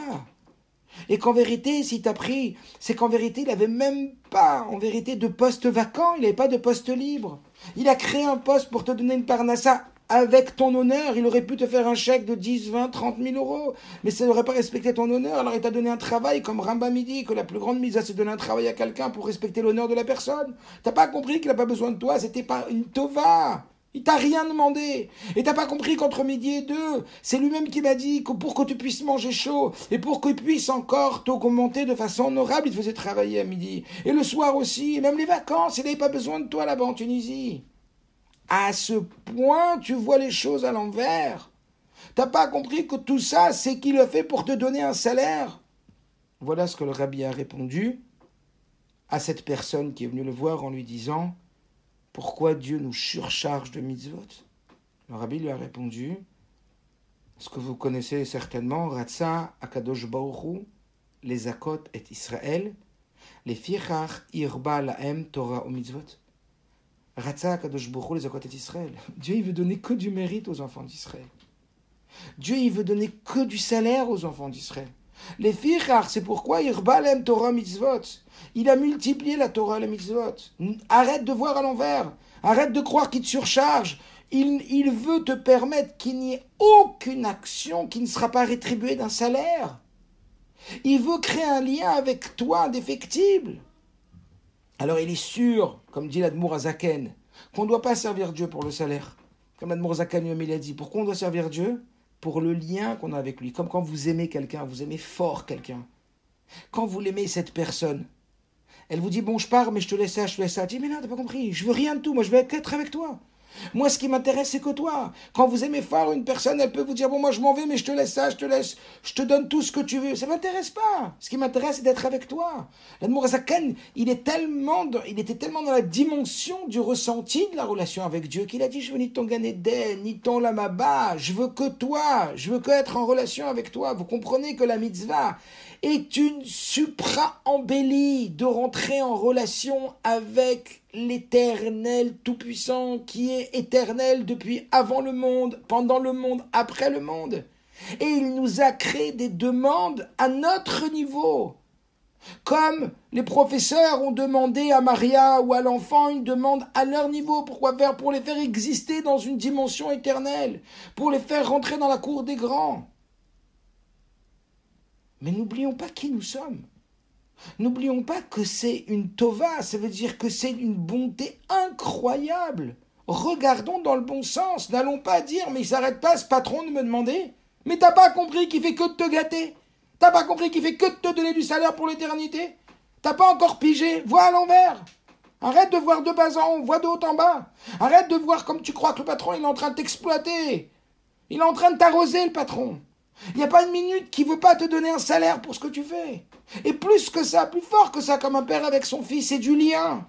Speaker 1: Et qu'en vérité, s'il t'a pris, c'est qu'en vérité, il n'avait même pas, en vérité, de poste vacant, il n'avait pas de poste libre. Il a créé un poste pour te donner une parnassa avec ton honneur. Il aurait pu te faire un chèque de 10, 20, 30 000 euros. Mais ça n'aurait pas respecté ton honneur. Alors il t'a donné un travail, comme Rambam dit, que la plus grande mise, c'est de donner un travail à quelqu'un pour respecter l'honneur de la personne. T'as pas compris qu'il n'a pas besoin de toi, c'était pas une tova. Il t'a rien demandé. Et t'as pas compris qu'entre midi et deux, c'est lui-même qui m'a dit que pour que tu puisses manger chaud et pour qu'il puisse encore t'augmenter de façon honorable, il te faisait travailler à midi. Et le soir aussi, et même les vacances, il n'avait pas besoin de toi là-bas en Tunisie. À ce point, tu vois les choses à l'envers. T'as pas compris que tout ça, c'est qu'il le fait pour te donner un salaire. Voilà ce que le rabbi a répondu à cette personne qui est venue le voir en lui disant « Pourquoi Dieu nous surcharge de mitzvot ?» Le rabbi lui a répondu « Ce que vous connaissez certainement, Ratsa Akadosh Baruch Hu, les Zakot et Israël, les Fichach Irba Laem Torah ou mitzvot. » Ratsa Akadosh Baruch Hu, les Zakot et Israël. Dieu, il veut donner que du mérite aux enfants d'Israël. Dieu, il veut donner que du salaire aux enfants d'Israël. Les Fichach, c'est pourquoi Irba Laem Torah mitzvot. Il a multiplié la Torah et les mitzvot. Arrête de voir à l'envers. Arrête de croire qu'il te surcharge. Il veut te permettre qu'il n'y ait aucune action qui ne sera pas rétribuée d'un salaire. Il veut créer un lien avec toi indéfectible. Alors il est sûr, comme dit l'Admour Azaken, qu'on ne doit pas servir Dieu pour le salaire. Comme l'Admour Azaken lui-même il a dit, pourquoi on doit servir Dieu ? Pour le lien qu'on a avec lui. Comme quand vous aimez quelqu'un, vous aimez fort quelqu'un. Quand vous l'aimez cette personne, elle vous dit, bon, je pars, mais je te laisse ça, je te laisse ça. Elle dit, mais non, t'as pas compris, je veux rien de tout, moi je veux être avec toi. Moi, ce qui m'intéresse, c'est que toi. Quand vous aimez fort une personne, elle peut vous dire, bon, moi je m'en vais, mais je te laisse ça, je te donne tout ce que tu veux. Ça m'intéresse pas. Ce qui m'intéresse, c'est d'être avec toi. L'Admour Azaken, il était tellement dans la dimension du ressenti de la relation avec Dieu qu'il a dit, je veux ni ton Gan Eden, ni ton Lamaba, je veux que toi, je veux que être en relation avec toi. Vous comprenez que la mitzvah est une supra-embellie de rentrer en relation avec l'Éternel Tout-Puissant qui est éternel depuis avant le monde, pendant le monde, après le monde. Et il nous a créé des demandes à notre niveau. Comme les professeurs ont demandé à Maria ou à l'enfant une demande à leur niveau. Pourquoi faire ? Pour les faire exister dans une dimension éternelle, pour les faire rentrer dans la cour des grands. Mais n'oublions pas qui nous sommes. N'oublions pas que c'est une tova, ça veut dire que c'est une bonté incroyable. Regardons dans le bon sens. N'allons pas dire, mais il s'arrête pas ce patron de me demander. Mais t'as pas compris qu'il fait que de te gâter. T'as pas compris qu'il fait que de te donner du salaire pour l'éternité. T'as pas encore pigé. Vois à l'envers. Arrête de voir de bas en haut, vois de haut en bas. Arrête de voir comme tu crois que le patron il est en train de t'exploiter. Il est en train de t'arroser le patron. Il n'y a pas une minute qui ne veut pas te donner un salaire pour ce que tu fais. Et plus que ça, plus fort que ça, comme un père avec son fils, c'est du lien.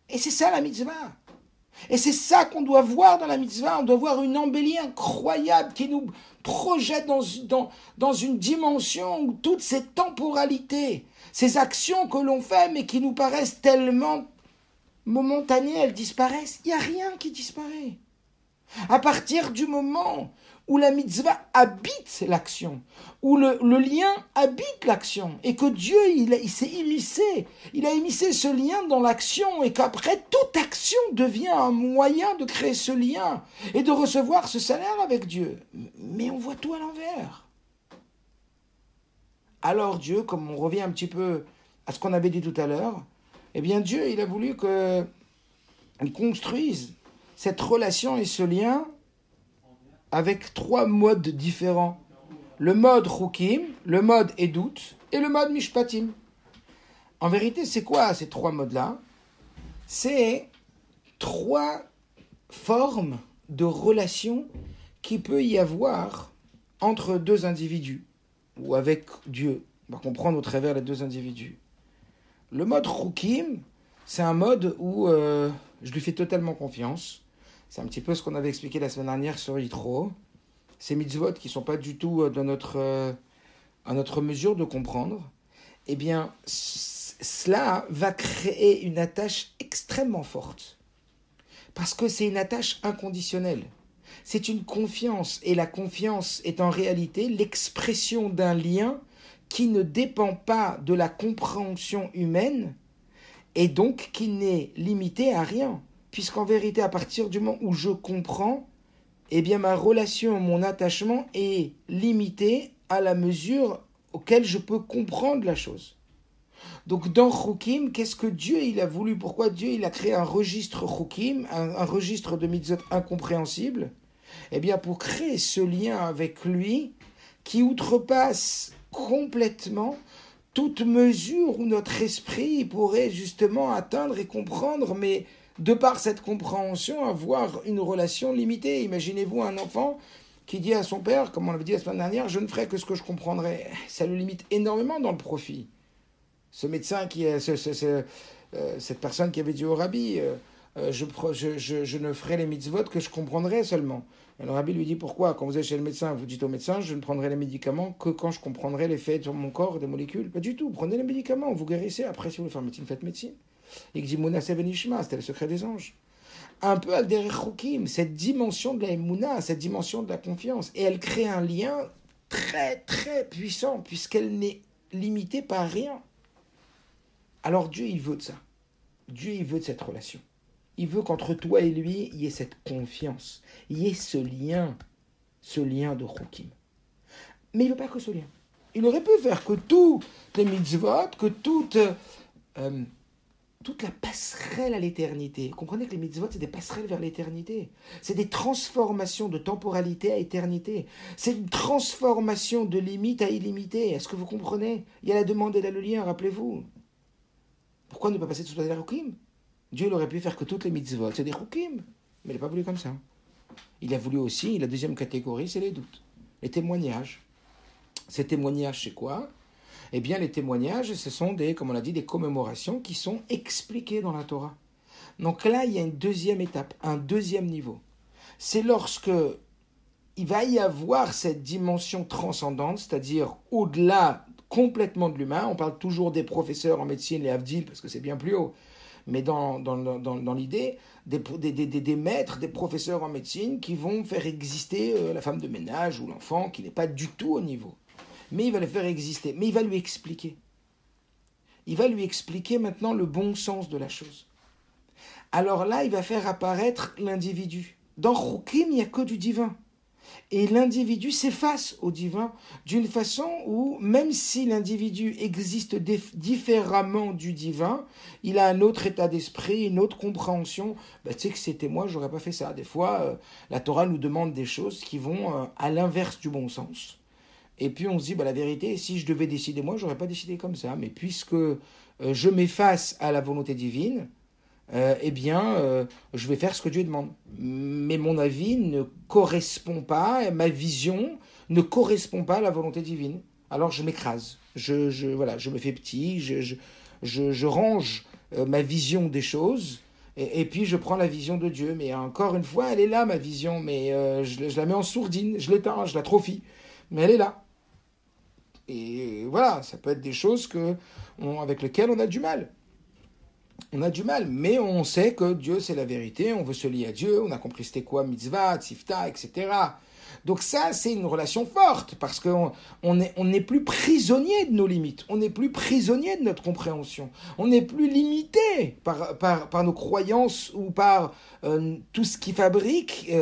Speaker 1: Et c'est ça la mitzvah. Et c'est ça qu'on doit voir dans la mitzvah. On doit voir une embellie incroyable qui nous projette dans une dimension où toutes ces temporalités, ces actions que l'on fait, mais qui nous paraissent tellement momentanées, elles disparaissent. Il n'y a rien qui disparaît. À partir du moment où la mitzvah habite l'action, où le lien habite l'action, et que Dieu, il s'est immiscé, il a immiscé ce lien dans l'action, et qu'après, toute action devient un moyen de créer ce lien, et de recevoir ce salaire avec Dieu. Mais on voit tout à l'envers. Alors Dieu, comme on revient un petit peu à ce qu'on avait dit tout à l'heure, eh bien Dieu, il a voulu qu'il construise cette relation et ce lien avec 3 modes différents. Le mode Chukim, le mode Edut et le mode Mishpatim. En vérité, c'est quoi ces 3 modes-là ? C'est 3 formes de relation qu'il peut y avoir entre 2 individus ou avec Dieu. On va comprendre au travers les 2 individus. Le mode Chukim, c'est un mode où je lui fais totalement confiance. C'est un petit peu ce qu'on avait expliqué la semaine dernière sur Yitro. Ces mitzvot qui ne sont pas du tout à notre mesure de comprendre. Eh bien, cela va créer une attache extrêmement forte. Parce que c'est une attache inconditionnelle. C'est une confiance. Et la confiance est en réalité l'expression d'un lien qui ne dépend pas de la compréhension humaine et donc qui n'est limité à rien. Puisqu'en vérité, à partir du moment où je comprends, eh bien ma relation, mon attachement est limité à la mesure auquel je peux comprendre la chose. Donc dans Chukim, qu'est-ce que Dieu il a voulu? Pourquoi Dieu il a créé un registre Chukim, un registre de mitzvot incompréhensible? Eh bien pour créer ce lien avec lui qui outrepasse complètement toute mesure où notre esprit pourrait justement atteindre et comprendre, mais de par cette compréhension, avoir une relation limitée. Imaginez-vous un enfant qui dit à son père, comme on l'avait dit la semaine dernière, je ne ferai que ce que je comprendrai. Ça le limite énormément dans le profit. Ce médecin, cette personne qui avait dit au rabbi, je ne ferai les mitzvot que je comprendrai seulement. Et le rabbi lui dit pourquoi? Quand vous êtes chez le médecin, vous dites au médecin, je ne prendrai les médicaments que quand je comprendrai l'effet sur mon corps des molécules. Pas du tout, prenez les médicaments, vous guérissez. Après, si vous voulez faire médecine, faites médecine. Et Gzimona Sevenishma, c'était le secret des anges. Un peu al derech chukim, cette dimension de la emuna, cette dimension de la confiance. Et elle crée un lien très très puissant, puisqu'elle n'est limitée par rien. Alors Dieu, il veut de ça. Dieu, il veut de cette relation. Il veut qu'entre toi et lui, il y ait cette confiance. Il y ait ce lien de Chukim. Mais il ne veut pas que ce lien. Il aurait pu faire que tous les mitzvot, que toute la passerelle à l'éternité. Comprenez que les mitzvot, c'est des passerelles vers l'éternité. C'est des transformations de temporalité à éternité. C'est une transformation de limite à illimité. Est-ce que vous comprenez? Il y a la demande et là le lien, rappelez-vous. Pourquoi ne pas passer tout ça des Chukim? Dieu il aurait pu faire que toutes les mitzvot, c'est des Chukim. Mais il n'a pas voulu comme ça. Il a voulu aussi, la deuxième catégorie, c'est les doutes. Les témoignages. Ces témoignages, c'est quoi? Eh bien, les témoignages, ce sont comme on l'a dit, des commémorations qui sont expliquées dans la Torah. Donc là, il y a une deuxième étape, un deuxième niveau. C'est lorsque il va y avoir cette dimension transcendante, c'est-à-dire au-delà complètement de l'humain. On parle toujours des professeurs en médecine, les Havdil, parce que c'est bien plus haut. Mais dans l'idée, des maîtres, des professeurs en médecine qui vont faire exister la femme de ménage ou l'enfant qui n'est pas du tout au niveau. Mais il va le faire exister. Mais il va lui expliquer. Il va lui expliquer maintenant le bon sens de la chose. Alors là, il va faire apparaître l'individu. Dans Chukim, il n'y a que du divin. Et l'individu s'efface au divin d'une façon où, même si l'individu existe différemment du divin, il a un autre état d'esprit, une autre compréhension. Tu sais que c'était moi, j'aurais pas fait ça. Des fois, la Torah nous demande des choses qui vont à l'inverse du bon sens. Et puis on se dit, la vérité, si je devais décider moi, j'aurais pas décidé comme ça. Mais puisque je m'efface à la volonté divine, je vais faire ce que Dieu demande. Mais mon avis ne correspond pas, ma vision ne correspond pas à la volonté divine. Alors je m'écrase, je me fais petit, je range ma vision des choses, et puis je prends la vision de Dieu. Mais encore une fois, elle est là, ma vision, mais je la mets en sourdine, je l'éteins, je l'atrophie, mais elle est là. Et voilà, ça peut être des choses avec lesquelles on a du mal. On a du mal, mais on sait que Dieu c'est la vérité, on veut se lier à Dieu, on a compris c'était quoi mitzvah, tzifta, etc. Donc ça c'est une relation forte, parce qu'on n'est plus prisonnier de nos limites, on n'est plus prisonnier de notre compréhension, on n'est plus limité par nos croyances ou par tout ce qui fabrique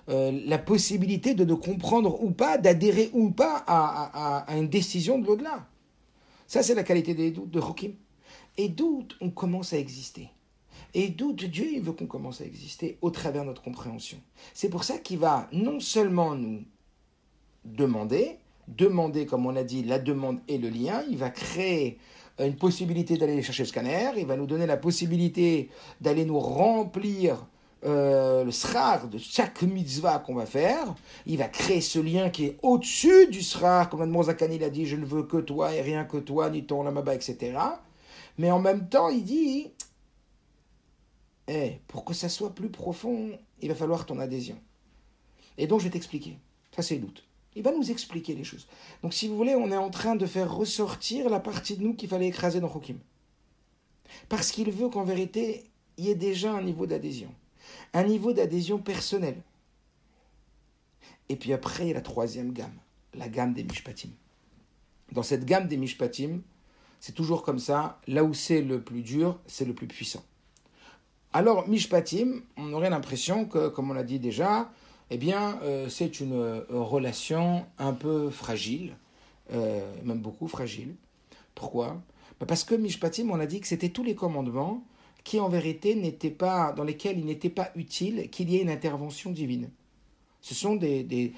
Speaker 1: la possibilité de comprendre ou pas, d'adhérer ou pas à une décision de l'au-delà. Ça c'est la qualité des doutes de Chukim. Et doute, on commence à exister. Et doute, Dieu, il veut qu'on commence à exister au travers de notre compréhension. C'est pour ça qu'il va non seulement nous demander, comme on a dit, la demande et le lien, il va créer une possibilité d'aller chercher le scanner, il va nous donner la possibilité d'aller nous remplir le srar de chaque mitzvah qu'on va faire, il va créer ce lien qui est au-dessus du srar, comme Admor Zakan il a dit, je ne veux que toi et rien que toi, ni ton lamaba, etc. Mais en même temps, il dit, pour que ça soit plus profond, il va falloir ton adhésion. Et donc, je vais t'expliquer. Ça, c'est le doute. Il va nous expliquer les choses. Donc, si vous voulez, on est en train de faire ressortir la partie de nous qu'il fallait écraser dans Chukim. Parce qu'il veut qu'en vérité, il y ait déjà un niveau d'adhésion. Un niveau d'adhésion personnel. Et puis après, il y a la troisième gamme. La gamme des Mishpatim. Dans cette gamme des Mishpatim, c'est toujours comme ça, là où c'est le plus dur, c'est le plus puissant. Alors, Mishpatim, on aurait l'impression que, comme on l'a dit déjà, c'est une relation un peu fragile, même beaucoup fragile. Pourquoi ? Parce que Mishpatim, on a dit que c'était tous les commandements qui en vérité n'étaient pas, dans lesquels il n'était pas utile qu'il y ait une intervention divine. Ce sont des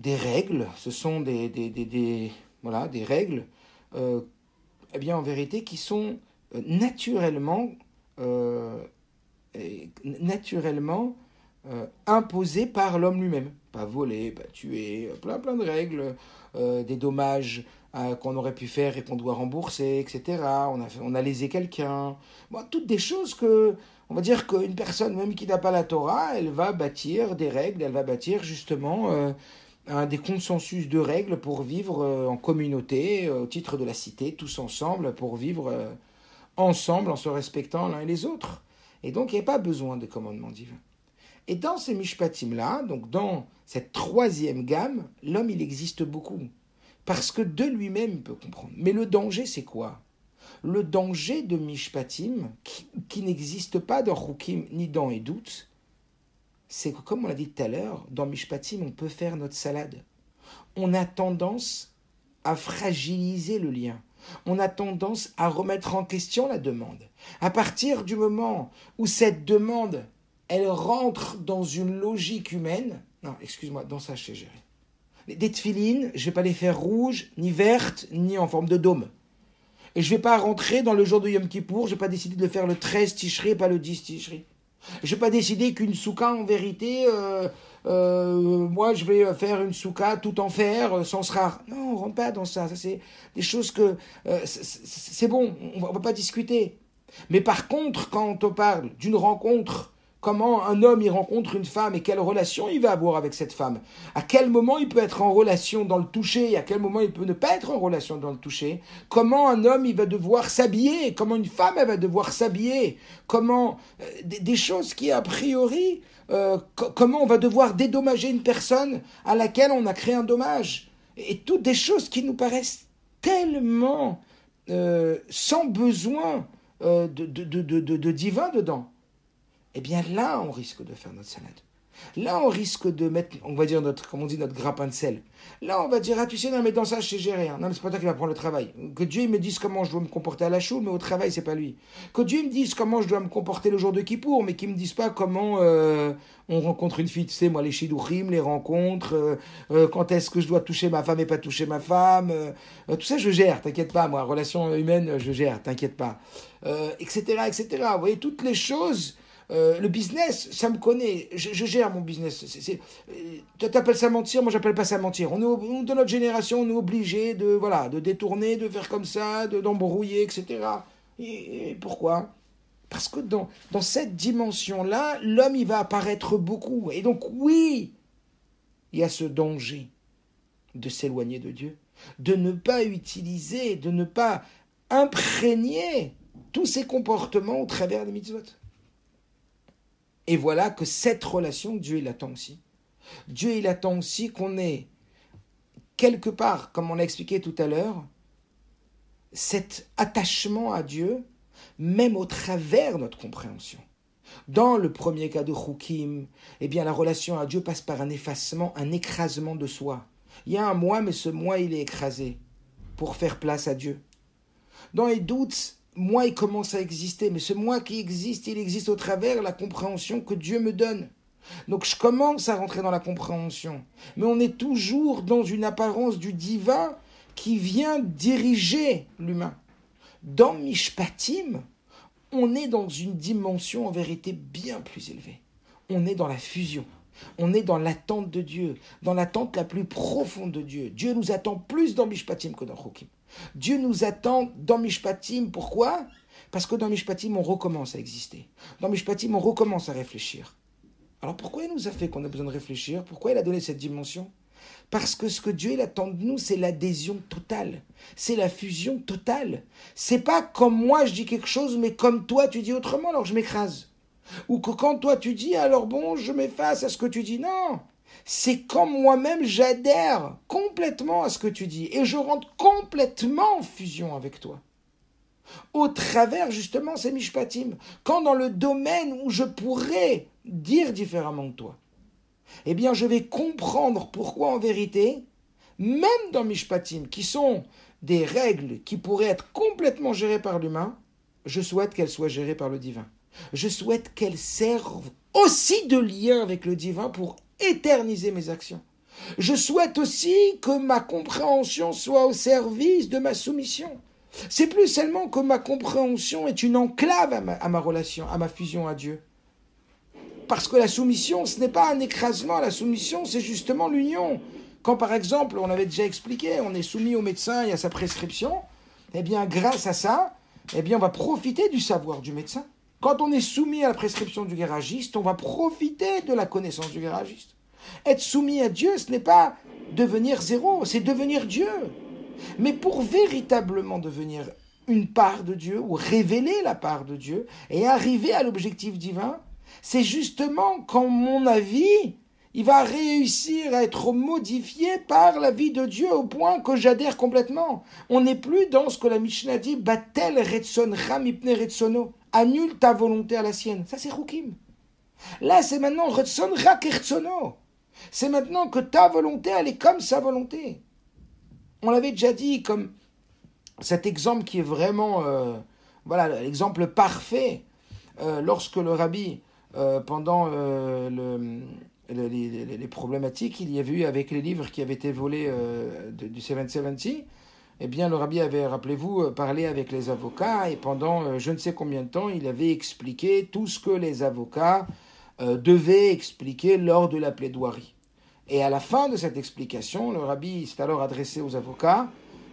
Speaker 1: règles, ce sont des règles, eh bien en vérité qui sont naturellement imposées par l'homme lui-même. Pas voler, pas tuer, plein de règles, des dommages qu'on aurait pu faire et qu'on doit rembourser, etc. On a lésé quelqu'un. Bon, toutes des choses que, on va dire qu'une personne, même qui n'a pas la Torah, elle va bâtir des règles, elle va bâtir justement des consensus de règles pour vivre en communauté, au titre de la cité, tous ensemble, pour vivre ensemble en se respectant l'un et les autres. Et donc, il n'y a pas besoin de commandements divins. Et dans ces mishpatim-là, donc dans cette troisième gamme, l'homme, il existe beaucoup. Parce que de lui-même, il peut comprendre. Mais le danger, c'est quoi ? Le danger de mishpatim, qui n'existe pas dans Chukim ni dans Edout, c'est que, comme on l'a dit tout à l'heure, dans mishpatim, on peut faire notre salade. On a tendance à fragiliser le lien. On a tendance à remettre en question la demande. À partir du moment où cette demande, elle rentre dans une logique humaine, non, excuse-moi, dans ça, je sais gérer. Des tefilines, je ne vais pas les faire rouges, ni vertes, ni en forme de dôme. Et je ne vais pas rentrer dans le jour de Yom Kippour, je ne vais pas décider de le faire le 13 Tishri et pas le 10 Tishri. Je ne vais pas décider qu'une souka, en vérité, moi je vais faire une souka tout en fer, sans srar. Non, on ne rentre pas dans ça. Ça c'est des choses que... c'est bon, on ne va pas discuter. Mais par contre, quand on parle d'une rencontre, comment un homme y rencontre une femme et quelle relation il va avoir avec cette femme. À quel moment il peut être en relation dans le toucher et à quel moment il peut ne pas être en relation dans le toucher. Comment un homme il va devoir s'habiller, comment une femme elle va devoir s'habiller. Comment des choses qui a priori, comment on va devoir dédommager une personne à laquelle on a créé un dommage. Et toutes des choses qui nous paraissent tellement sans besoin de divin dedans. Eh bien là, on risque de faire notre salade. Là, on risque de mettre, on va dire, comme on dit, notre grappin de sel. Là, on va dire, ah tu sais, non mais dans ça, je sais gérer. Non mais c'est pas toi qui va prendre le travail. Que Dieu il me dise comment je dois me comporter à la choule, mais au travail, c'est pas lui. Que Dieu me dise comment je dois me comporter le jour de Kippour, mais qu'il me dise pas comment on rencontre une fille. Tu sais, moi, les shidduchim, les rencontres, quand est-ce que je dois toucher ma femme et pas toucher ma femme. Tout ça, je gère, t'inquiète pas, moi, relation humaine, je gère, t'inquiète pas. Etc., etc. Vous voyez, toutes les choses... le business, ça me connaît, je gère mon business. Tu appelles ça mentir, moi j'appelle pas ça mentir. De notre génération, on est obligé de détourner, de faire comme ça, d'embrouiller, etc. Et pourquoi ? Parce que dans cette dimension-là, l'homme il va apparaître beaucoup. Et donc oui, il y a ce danger de s'éloigner de Dieu, de ne pas utiliser, de ne pas imprégner tous ces comportements au travers des mitzvot. Et voilà que cette relation, Dieu il attend aussi. Dieu il attend aussi qu'on ait quelque part, comme on l'a expliqué tout à l'heure, cet attachement à Dieu, même au travers de notre compréhension. Dans le premier cas de Chukim, eh bien la relation à Dieu passe par un effacement, un écrasement de soi. Il y a un moi, mais ce moi il est écrasé pour faire place à Dieu. Dans les doutes, moi, il commence à exister, mais ce moi qui existe, il existe au travers la compréhension que Dieu me donne. Donc je commence à rentrer dans la compréhension, mais on est toujours dans une apparence du divin qui vient diriger l'humain. Dans Mishpatim, on est dans une dimension en vérité bien plus élevée. On est dans la fusion. On est dans l'attente de Dieu, dans l'attente la plus profonde de Dieu. Dieu nous attend plus dans Mishpatim que dans Chukim. Dieu nous attend dans Mishpatim. Pourquoi ? Parce que dans Mishpatim, on recommence à exister. Dans Mishpatim, on recommence à réfléchir. Alors pourquoi il nous a fait qu'on a besoin de réfléchir ? Pourquoi il a donné cette dimension ? Parce que ce que Dieu il attend de nous, c'est l'adhésion totale. C'est la fusion totale. C'est pas comme moi je dis quelque chose, mais comme toi tu dis autrement, alors je m'écrase. Ou que quand toi tu dis, alors bon, je m'efface à ce que tu dis. Non, c'est quand moi-même j'adhère complètement à ce que tu dis et je rentre complètement en fusion avec toi. Au travers justement ces mishpatim, quand dans le domaine où je pourrais dire différemment que toi, eh bien je vais comprendre pourquoi en vérité, même dans mishpatim, qui sont des règles qui pourraient être complètement gérées par l'humain, je souhaite qu'elles soient gérées par le divin. Je souhaite qu'elles servent aussi de lien avec le divin pour éterniser mes actions. Je souhaite aussi que ma compréhension soit au service de ma soumission. C'est plus seulement que ma compréhension est une enclave à ma relation, à ma fusion à Dieu. Parce que la soumission, ce n'est pas un écrasement, la soumission, c'est justement l'union. Quand par exemple, on avait déjà expliqué, on est soumis au médecin et à sa prescription, eh bien grâce à ça, eh bien on va profiter du savoir du médecin. Quand on est soumis à la prescription du garagiste, on va profiter de la connaissance du garagiste. Être soumis à Dieu, ce n'est pas devenir zéro, c'est devenir Dieu. Mais pour véritablement devenir une part de Dieu, ou révéler la part de Dieu, et arriver à l'objectif divin, c'est justement quand mon avis, il va réussir à être modifié par la vie de Dieu au point que j'adhère complètement. On n'est plus dans ce que la Mishnah dit, Batel Retson Ram Ipne Retsono, annule ta volonté à la sienne. Ça c'est Rukim. Là c'est maintenant Retson Rak Retsono. C'est maintenant que ta volonté, elle est comme sa volonté. On l'avait déjà dit, comme cet exemple qui est vraiment, l'exemple parfait, lorsque le rabbi, pendant les problématiques qu'il y avait eu avec les livres qui avaient été volés du 770, eh bien le rabbi avait, rappelez-vous, parlé avec les avocats, et pendant je ne sais combien de temps, il avait expliqué tout ce que les avocats devaient expliquer lors de la plaidoirie. Et à la fin de cette explication, le rabbi s'est alors adressé aux avocats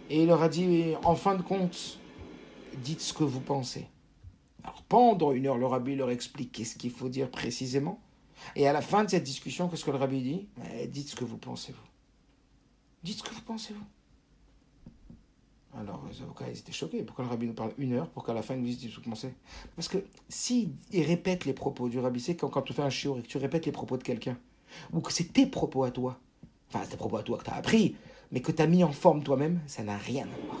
Speaker 1: et il leur a dit, en fin de compte, dites ce que vous pensez. Alors pendant 1 heure, le rabbi leur explique qu'est-ce qu'il faut dire précisément. Et à la fin de cette discussion, qu'est-ce que le rabbi dit ? Dites ce que vous pensez, vous. Dites ce que vous pensez, vous. Alors les avocats, ils étaient choqués. Pourquoi le rabbi nous parle 1 heure pour qu'à la fin, il nous dise ce que vous pensez ? Parce que s'il répète les propos du rabbi, c'est quand tu fais un shiur et que tu répètes les propos de quelqu'un, ou que c'est tes propos à toi, enfin c'est tes propos à toi que tu as appris, mais que tu as mis en forme toi-même, ça n'a rien à voir.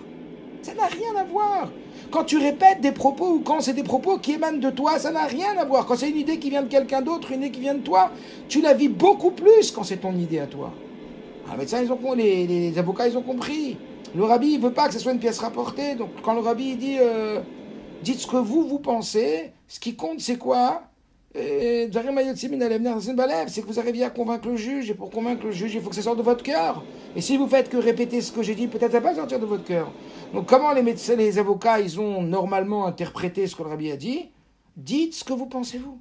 Speaker 1: Ça n'a rien à voir. Quand tu répètes des propos ou quand c'est des propos qui émanent de toi, ça n'a rien à voir. Quand c'est une idée qui vient de quelqu'un d'autre, une idée qui vient de toi, tu la vis beaucoup plus quand c'est ton idée à toi. Alors, les médecins, les avocats, ils ont compris. Le rabbi, il veut pas que ce soit une pièce rapportée. Donc quand le rabbi il dit dites ce que vous pensez, ce qui compte c'est quoi ? C'est que vous arriviez à convaincre le juge, et pour convaincre le juge, il faut que ça sorte de votre cœur. Et si vous faites que répéter ce que j'ai dit, peut-être ça va pas sortir de votre cœur. Donc comment les médecins, les avocats, ils ont normalement interprété ce que le rabbi a dit ? Dites ce que vous pensez, vous.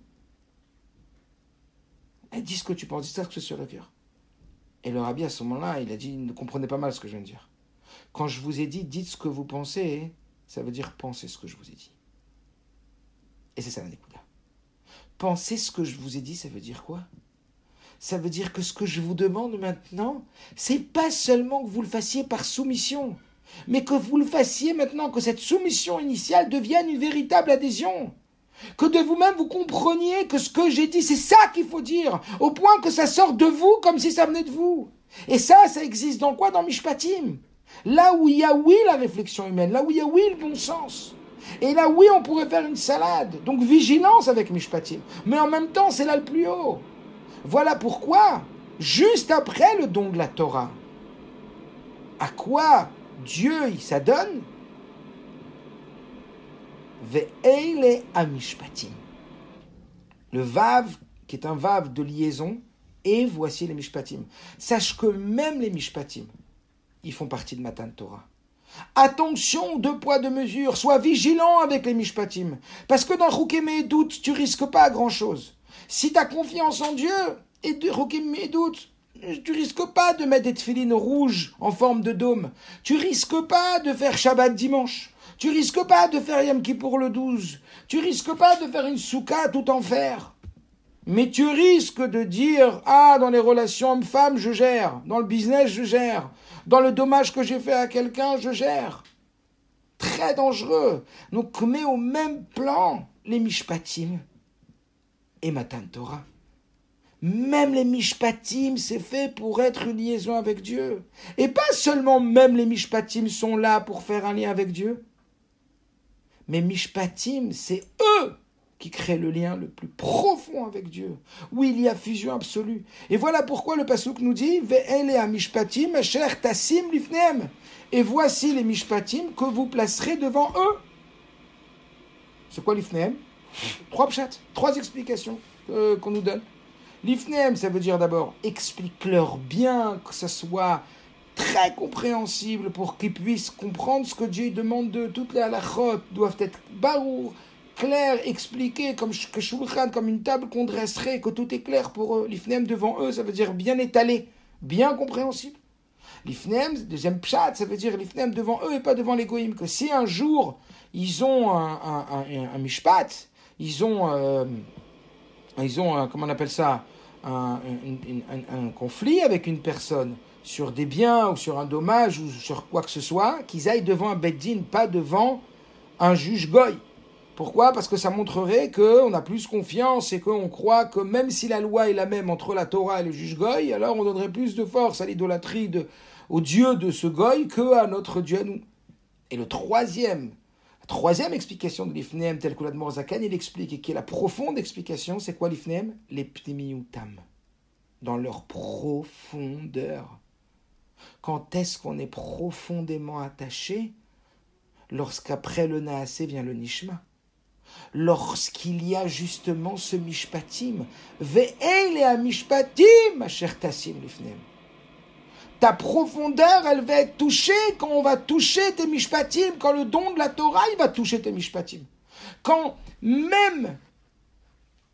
Speaker 1: Et dis ce que tu penses, dis ça que c'est sur le cœur. Et le rabbi, à ce moment-là, il a dit, ne comprenez pas mal ce que je viens de dire. Quand je vous ai dit, dites ce que vous pensez, ça veut dire pensez ce que je vous ai dit. Et c'est ça la nekuda. Pensez ce que je vous ai dit, ça veut dire quoi ? Ça veut dire que ce que je vous demande maintenant, c'est pas seulement que vous le fassiez par soumission, mais que vous le fassiez maintenant, que cette soumission initiale devienne une véritable adhésion. Que de vous-même vous compreniez que ce que j'ai dit, c'est ça qu'il faut dire, au point que ça sorte de vous comme si ça venait de vous. Et ça existe dans quoi ? Dans Mishpatim. Là où il y a oui la réflexion humaine, là où il y a oui le bon sens. Et là, oui, on pourrait faire une salade. Donc, vigilance avec Mishpatim. Mais en même temps, c'est là le plus haut. Voilà pourquoi, juste après le don de la Torah, à quoi Dieu il s'adonne ? Ve'eile ha-mishpatim. Le vav, qui est un vav de liaison, et voici les Mishpatim. Sache que même les Mishpatim, ils font partie de Matan Torah. Attention, 2 poids 2 mesures, sois vigilant avec les mishpatim, parce que dans Rukim et doute, tu risques pas grand-chose. Si tu as confiance en Dieu, et de Rukim et doute, tu risques pas de mettre des tefilines rouges en forme de dôme, tu risques pas de faire Shabbat dimanche, tu risques pas de faire Yom Kippour le 12, tu risques pas de faire une soukha tout en fer. Mais tu risques de dire, dans les relations homme-femme, je gère, dans le business, je gère, dans le dommage que j'ai fait à quelqu'un, je gère. Très dangereux. Donc, mets au même plan les mishpatim et Matan Torah. Même les mishpatim, c'est fait pour être une liaison avec Dieu. Et pas seulement même les mishpatim sont là pour faire un lien avec Dieu. Mais mishpatim, c'est eux qui crée le lien le plus profond avec Dieu, où il y a fusion absolue. Et voilà pourquoi le pasuk nous dit Ve'ele ha-mishpatim asher tasim lifnehem. Et voici les mishpatim que vous placerez devant eux. C'est quoi l'ifnehem? 3 pshat, 3 explications qu'on nous donne. L'ifnehem, ça veut dire d'abord explique-leur bien, que ça soit très compréhensible pour qu'ils puissent comprendre ce que Dieu demande d'eux. Toutes les halachot doivent être barour, clair, expliqué, comme shulchan, comme une table qu'on dresserait, que tout est clair pour eux. L'ifnehem devant eux, ça veut dire bien étalé, bien compréhensible. L'ifnehem, deuxième pshat, ça veut dire l'ifnehem devant eux et pas devant les goïms. Que si un jour, ils ont un mishpat, ils ont comment on appelle ça, un conflit avec une personne sur des biens ou sur un dommage ou sur quoi que ce soit, qu'ils aillent devant un beddin, pas devant un juge goy. Pourquoi? Parce que ça montrerait qu'on a plus confiance et qu'on croit que même si la loi est la même entre la Torah et le juge goy, alors on donnerait plus de force à l'idolâtrie au Dieu de ce goy qu'à notre Dieu à nous. Et la troisième explication de l'ifnehem, telle que l'Admor Zakan, il explique, et qui est la profonde explication, c'est quoi l'ifnehem? Les pnimiutam, dans leur profondeur. Quand est-ce qu'on est profondément attaché? Lorsqu'après le Naasé vient le Nishma. Lorsqu'il y a justement ce mishpatim. Ve'ele ha-mishpatim asher tasim lifnehem. Ta profondeur, elle va être touchée quand on va toucher tes mishpatim, quand le don de la Torah, il va toucher tes mishpatim. Quand même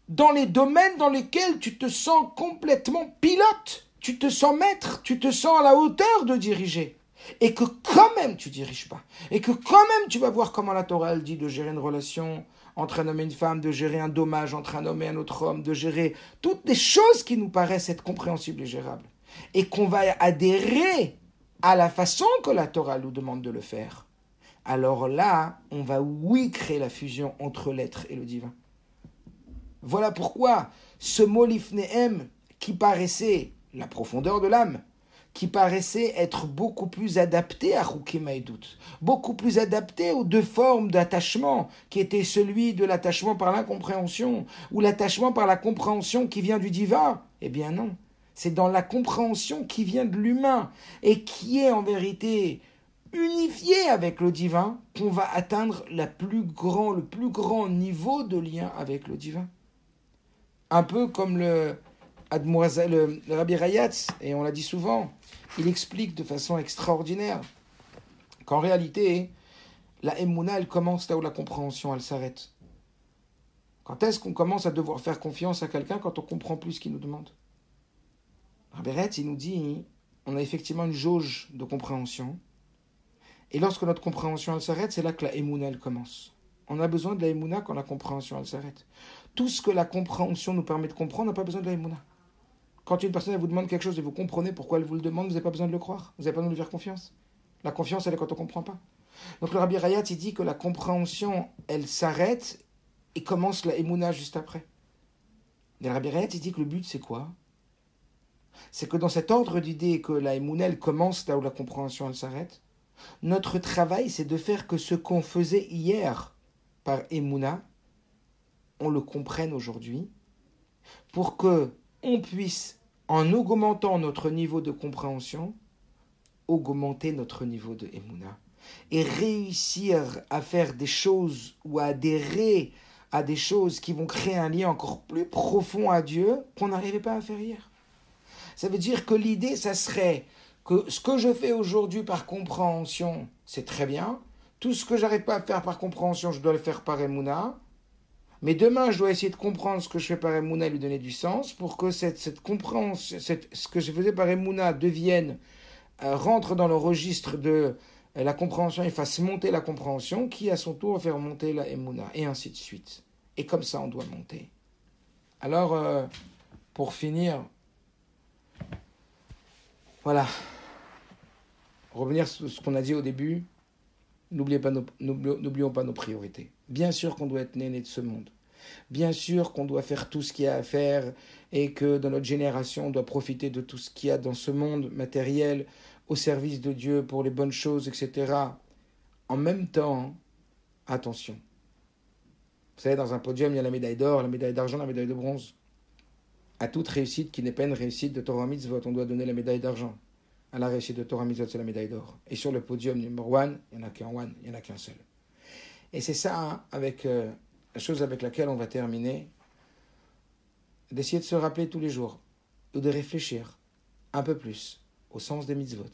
Speaker 1: dans les domaines dans lesquels tu te sens complètement pilote, tu te sens maître, tu te sens à la hauteur de diriger, et que quand même tu diriges pas, et que quand même tu vas voir comment la Torah elle dit de gérer une relation entre un homme et une femme, de gérer un dommage entre un homme et un autre homme, de gérer toutes les choses qui nous paraissent être compréhensibles et gérables, et qu'on va adhérer à la façon que la Torah nous demande de le faire, alors là, on va créer la fusion entre l'être et le divin. Voilà pourquoi ce mot lifnehem, qui paraissait la profondeur de l'âme, qui paraissait être beaucoup plus adapté à Rukim Haïdout, beaucoup plus adapté aux 2 formes d'attachement, qui étaient celui de l'attachement par l'incompréhension, ou l'attachement par la compréhension qui vient du divin. Eh bien non, c'est dans la compréhension qui vient de l'humain, et qui est en vérité unifié avec le divin, qu'on va atteindre le plus grand niveau de lien avec le divin. Un peu comme le Rabbi Rayatz, et on l'a dit souvent, il explique de façon extraordinaire qu'en réalité, la Emouna, elle commence là où la compréhension, elle s'arrête. Quand est-ce qu'on commence à devoir faire confiance à quelqu'un quand on ne comprend plus ce qu'il nous demande? Rabbi Rayatz, il nous dit, on a effectivement une jauge de compréhension, et lorsque notre compréhension, elle s'arrête, c'est là que la Emouna, elle commence. On a besoin de la Emouna quand la compréhension, elle s'arrête. Tout ce que la compréhension nous permet de comprendre, on n'a pas besoin de la Emouna. Quand une personne elle vous demande quelque chose et vous comprenez pourquoi elle vous le demande, vous n'avez pas besoin de le croire. Vous n'avez pas besoin de lui faire confiance. La confiance, elle est quand on ne comprend pas. Donc le Rabbi Rayatz, il dit que la compréhension, elle s'arrête et commence la Emouna juste après. Et le Rabbi Rayatz, il dit que le but, c'est quoi? C'est que dans cet ordre d'idées que la Emouna, elle commence là où la compréhension, elle s'arrête, notre travail, c'est de faire que ce qu'on faisait hier par Emouna, on le comprenne aujourd'hui, pour que on puisse, en augmentant notre niveau de compréhension, augmenter notre niveau de Emouna, et réussir à faire des choses ou à adhérer à des choses qui vont créer un lien encore plus profond à Dieu qu'on n'arrivait pas à faire hier. Ça veut dire que l'idée, ça serait que ce que je fais aujourd'hui par compréhension, c'est très bien. Tout ce que j'arrive pas à faire par compréhension, je dois le faire par Emouna. Mais demain, je dois essayer de comprendre ce que je fais par Emouna et lui donner du sens pour que cette compréhension, ce que je faisais par Emouna devienne, rentre dans le registre de la compréhension et fasse monter la compréhension qui, à son tour, va faire monter la Emouna, et ainsi de suite. Et comme ça, on doit monter. Alors, pour finir, voilà. Revenir sur ce qu'on a dit au début, n'oublions pas nos priorités. Bien sûr qu'on doit être né de ce monde. Bien sûr qu'on doit faire tout ce qu'il y a à faire et que dans notre génération, on doit profiter de tout ce qu'il y a dans ce monde matériel au service de Dieu pour les bonnes choses, etc. En même temps, attention. Vous savez, dans un podium, il y a la médaille d'or, la médaille d'argent, la médaille de bronze. À toute réussite qui n'est pas une réussite de Torah Mitzvot, on doit donner la médaille d'argent. À la réussite de Torah Mitzvot, c'est la médaille d'or. Et sur le podium numéro 1, il n'y en a qu'un one, il n'y en a qu'un seul. Et c'est ça, hein, avec la chose avec laquelle on va terminer, d'essayer de se rappeler tous les jours, ou de réfléchir un peu plus au sens des mitzvot,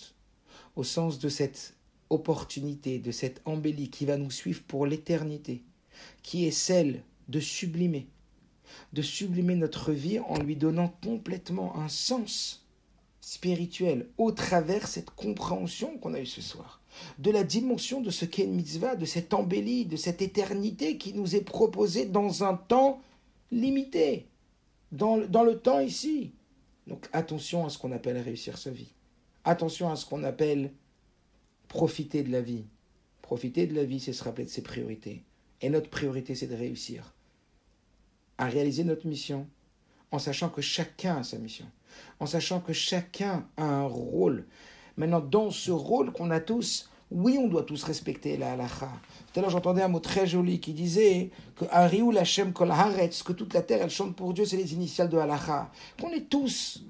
Speaker 1: au sens de cette opportunité, de cette embellie qui va nous suivre pour l'éternité, qui est celle de sublimer notre vie en lui donnant complètement un sens spirituel au travers cette compréhension qu'on a eue ce soir, de la dimension de ce qu'est une mitzvah, de cette embellie, de cette éternité qui nous est proposée dans un temps limité, dans le temps ici. Donc attention à ce qu'on appelle réussir sa vie. Attention à ce qu'on appelle profiter de la vie. Profiter de la vie, c'est se rappeler de ses priorités. Et notre priorité, c'est de réussir à réaliser notre mission, en sachant que chacun a sa mission, en sachant que chacun a un rôle. Maintenant, dans ce rôle qu'on a tous, oui, on doit tous respecter la halakha. Tout à l'heure, j'entendais un mot très joli qui disait que Ariou Hashem Kol Haaretz, que toute la terre, elle chante pour Dieu, c'est les initiales de halakha. Qu'on est tous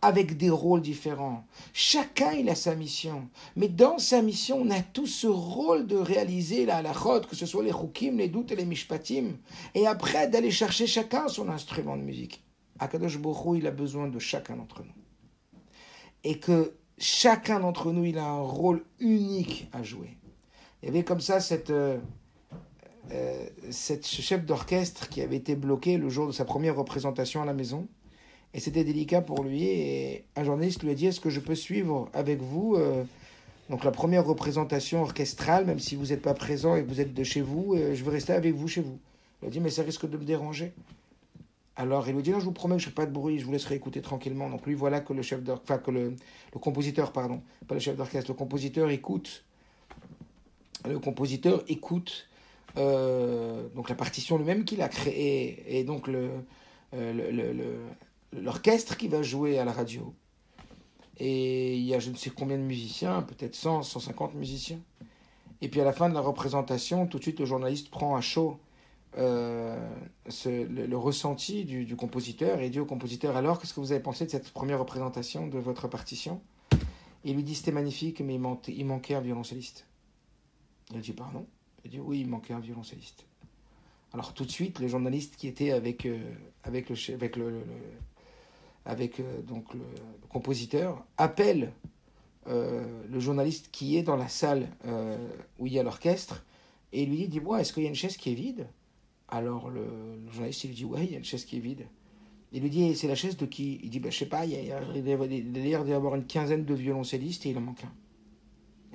Speaker 1: avec des rôles différents. Chacun, il a sa mission. Mais dans sa mission, on a tous ce rôle de réaliser la halachot, que ce soit les chukim, les doutes et les mishpatim. Et après, d'aller chercher chacun son instrument de musique. Akadosh Baruch Hu, il a besoin de chacun d'entre nous. Et que chacun d'entre nous, il a un rôle unique à jouer. Il y avait comme ça ce chef d'orchestre qui avait été bloqué le jour de sa première représentation à la maison. Et c'était délicat pour lui. Et un journaliste lui a dit, est-ce que je peux suivre avec vous donc la première représentation orchestrale, même si vous n'êtes pas présent et que vous êtes de chez vous, je veux rester avec vous chez vous. Il a dit, mais ça risque de me déranger. Alors il lui dit, non, je vous promets que je ne ferai pas de bruit, je vous laisserai écouter tranquillement. Donc lui, voilà que le compositeur, pas le chef d'orchestre, le compositeur écoute donc la partition lui-même qu'il a créée, et donc l'orchestre qui va jouer à la radio. Et il y a je ne sais combien de musiciens, peut-être 100, 150 musiciens. Et puis à la fin de la représentation, tout de suite le journaliste prend à chaud le ressenti du compositeur et dit au compositeur, alors qu'est-ce que vous avez pensé de cette première représentation de votre partition? Et il lui dit, c'était magnifique, mais il manquait un violoncelliste. Il dit, pardon? Il dit, oui, il manquait un violoncelliste. Alors tout de suite, le journaliste qui était avec le compositeur appelle le journaliste qui est dans la salle où il y a l'orchestre et lui dit, dis-moi, est-ce qu'il y a une chaise qui est vide? Alors le journaliste il lui dit, ouais, il y a une chaise qui est vide. Il lui dit, c'est la chaise de qui? Il dit, je sais pas, il y a l'air d'y avoir une quinzaine de violoncellistes et il en manque un.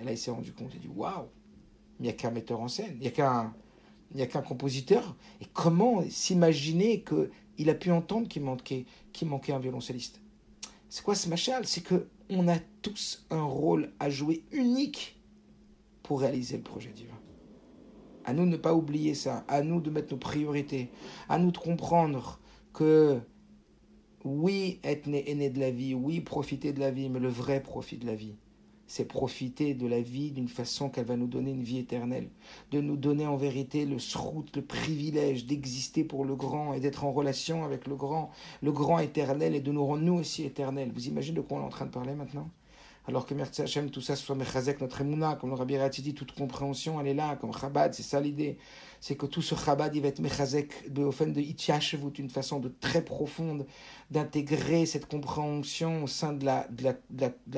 Speaker 1: Et là il s'est rendu compte, il dit, waouh, il n'y a qu'un metteur en scène, il n'y a qu'un compositeur. Et comment s'imaginer qu'il a pu entendre qu'il manquait un violoncelliste? C'est quoi ce machal? C'est qu'on a tous un rôle à jouer unique pour réaliser le projet divin. À nous de ne pas oublier ça, à nous de mettre nos priorités, à nous de comprendre que oui, être né de la vie, oui, profiter de la vie, mais le vrai profit de la vie, c'est profiter de la vie d'une façon qu'elle va nous donner une vie éternelle, de nous donner en vérité le srout, le privilège d'exister pour le grand et d'être en relation avec le grand éternel et de nous rendre nous aussi éternels. Vous imaginez de quoi on est en train de parler maintenant? Alors que merci Hachem, tout ça soit mechazek notre émouna, comme le Rabbi Rati dit, toute compréhension, elle est là, comme Chabad, c'est ça l'idée. C'est que tout ce Chabad, il va être mechazek de ofen de itchashevut, une façon de très profonde d'intégrer cette compréhension au sein de la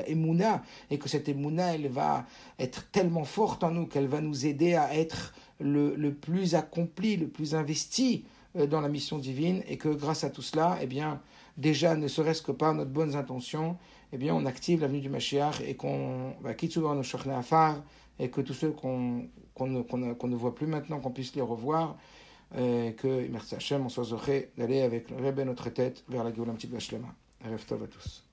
Speaker 1: émouna, et que cette émouna, elle va être tellement forte en nous qu'elle va nous aider à être le plus accompli, le plus investi dans la mission divine, et que grâce à tout cela, eh bien, déjà, ne serait-ce que par notre bonnes intentions, eh bien, on active l'avenue du Mashiach et qu'on va quitter nos shochnei afar et que tous ceux qu'on ne voit plus maintenant, qu'on puisse les revoir, que, merci Hachem, on soit zoré d'aller avec le Rebbe notre tête vers la Géoula M'tid Vashlema. Erev Tov à tous.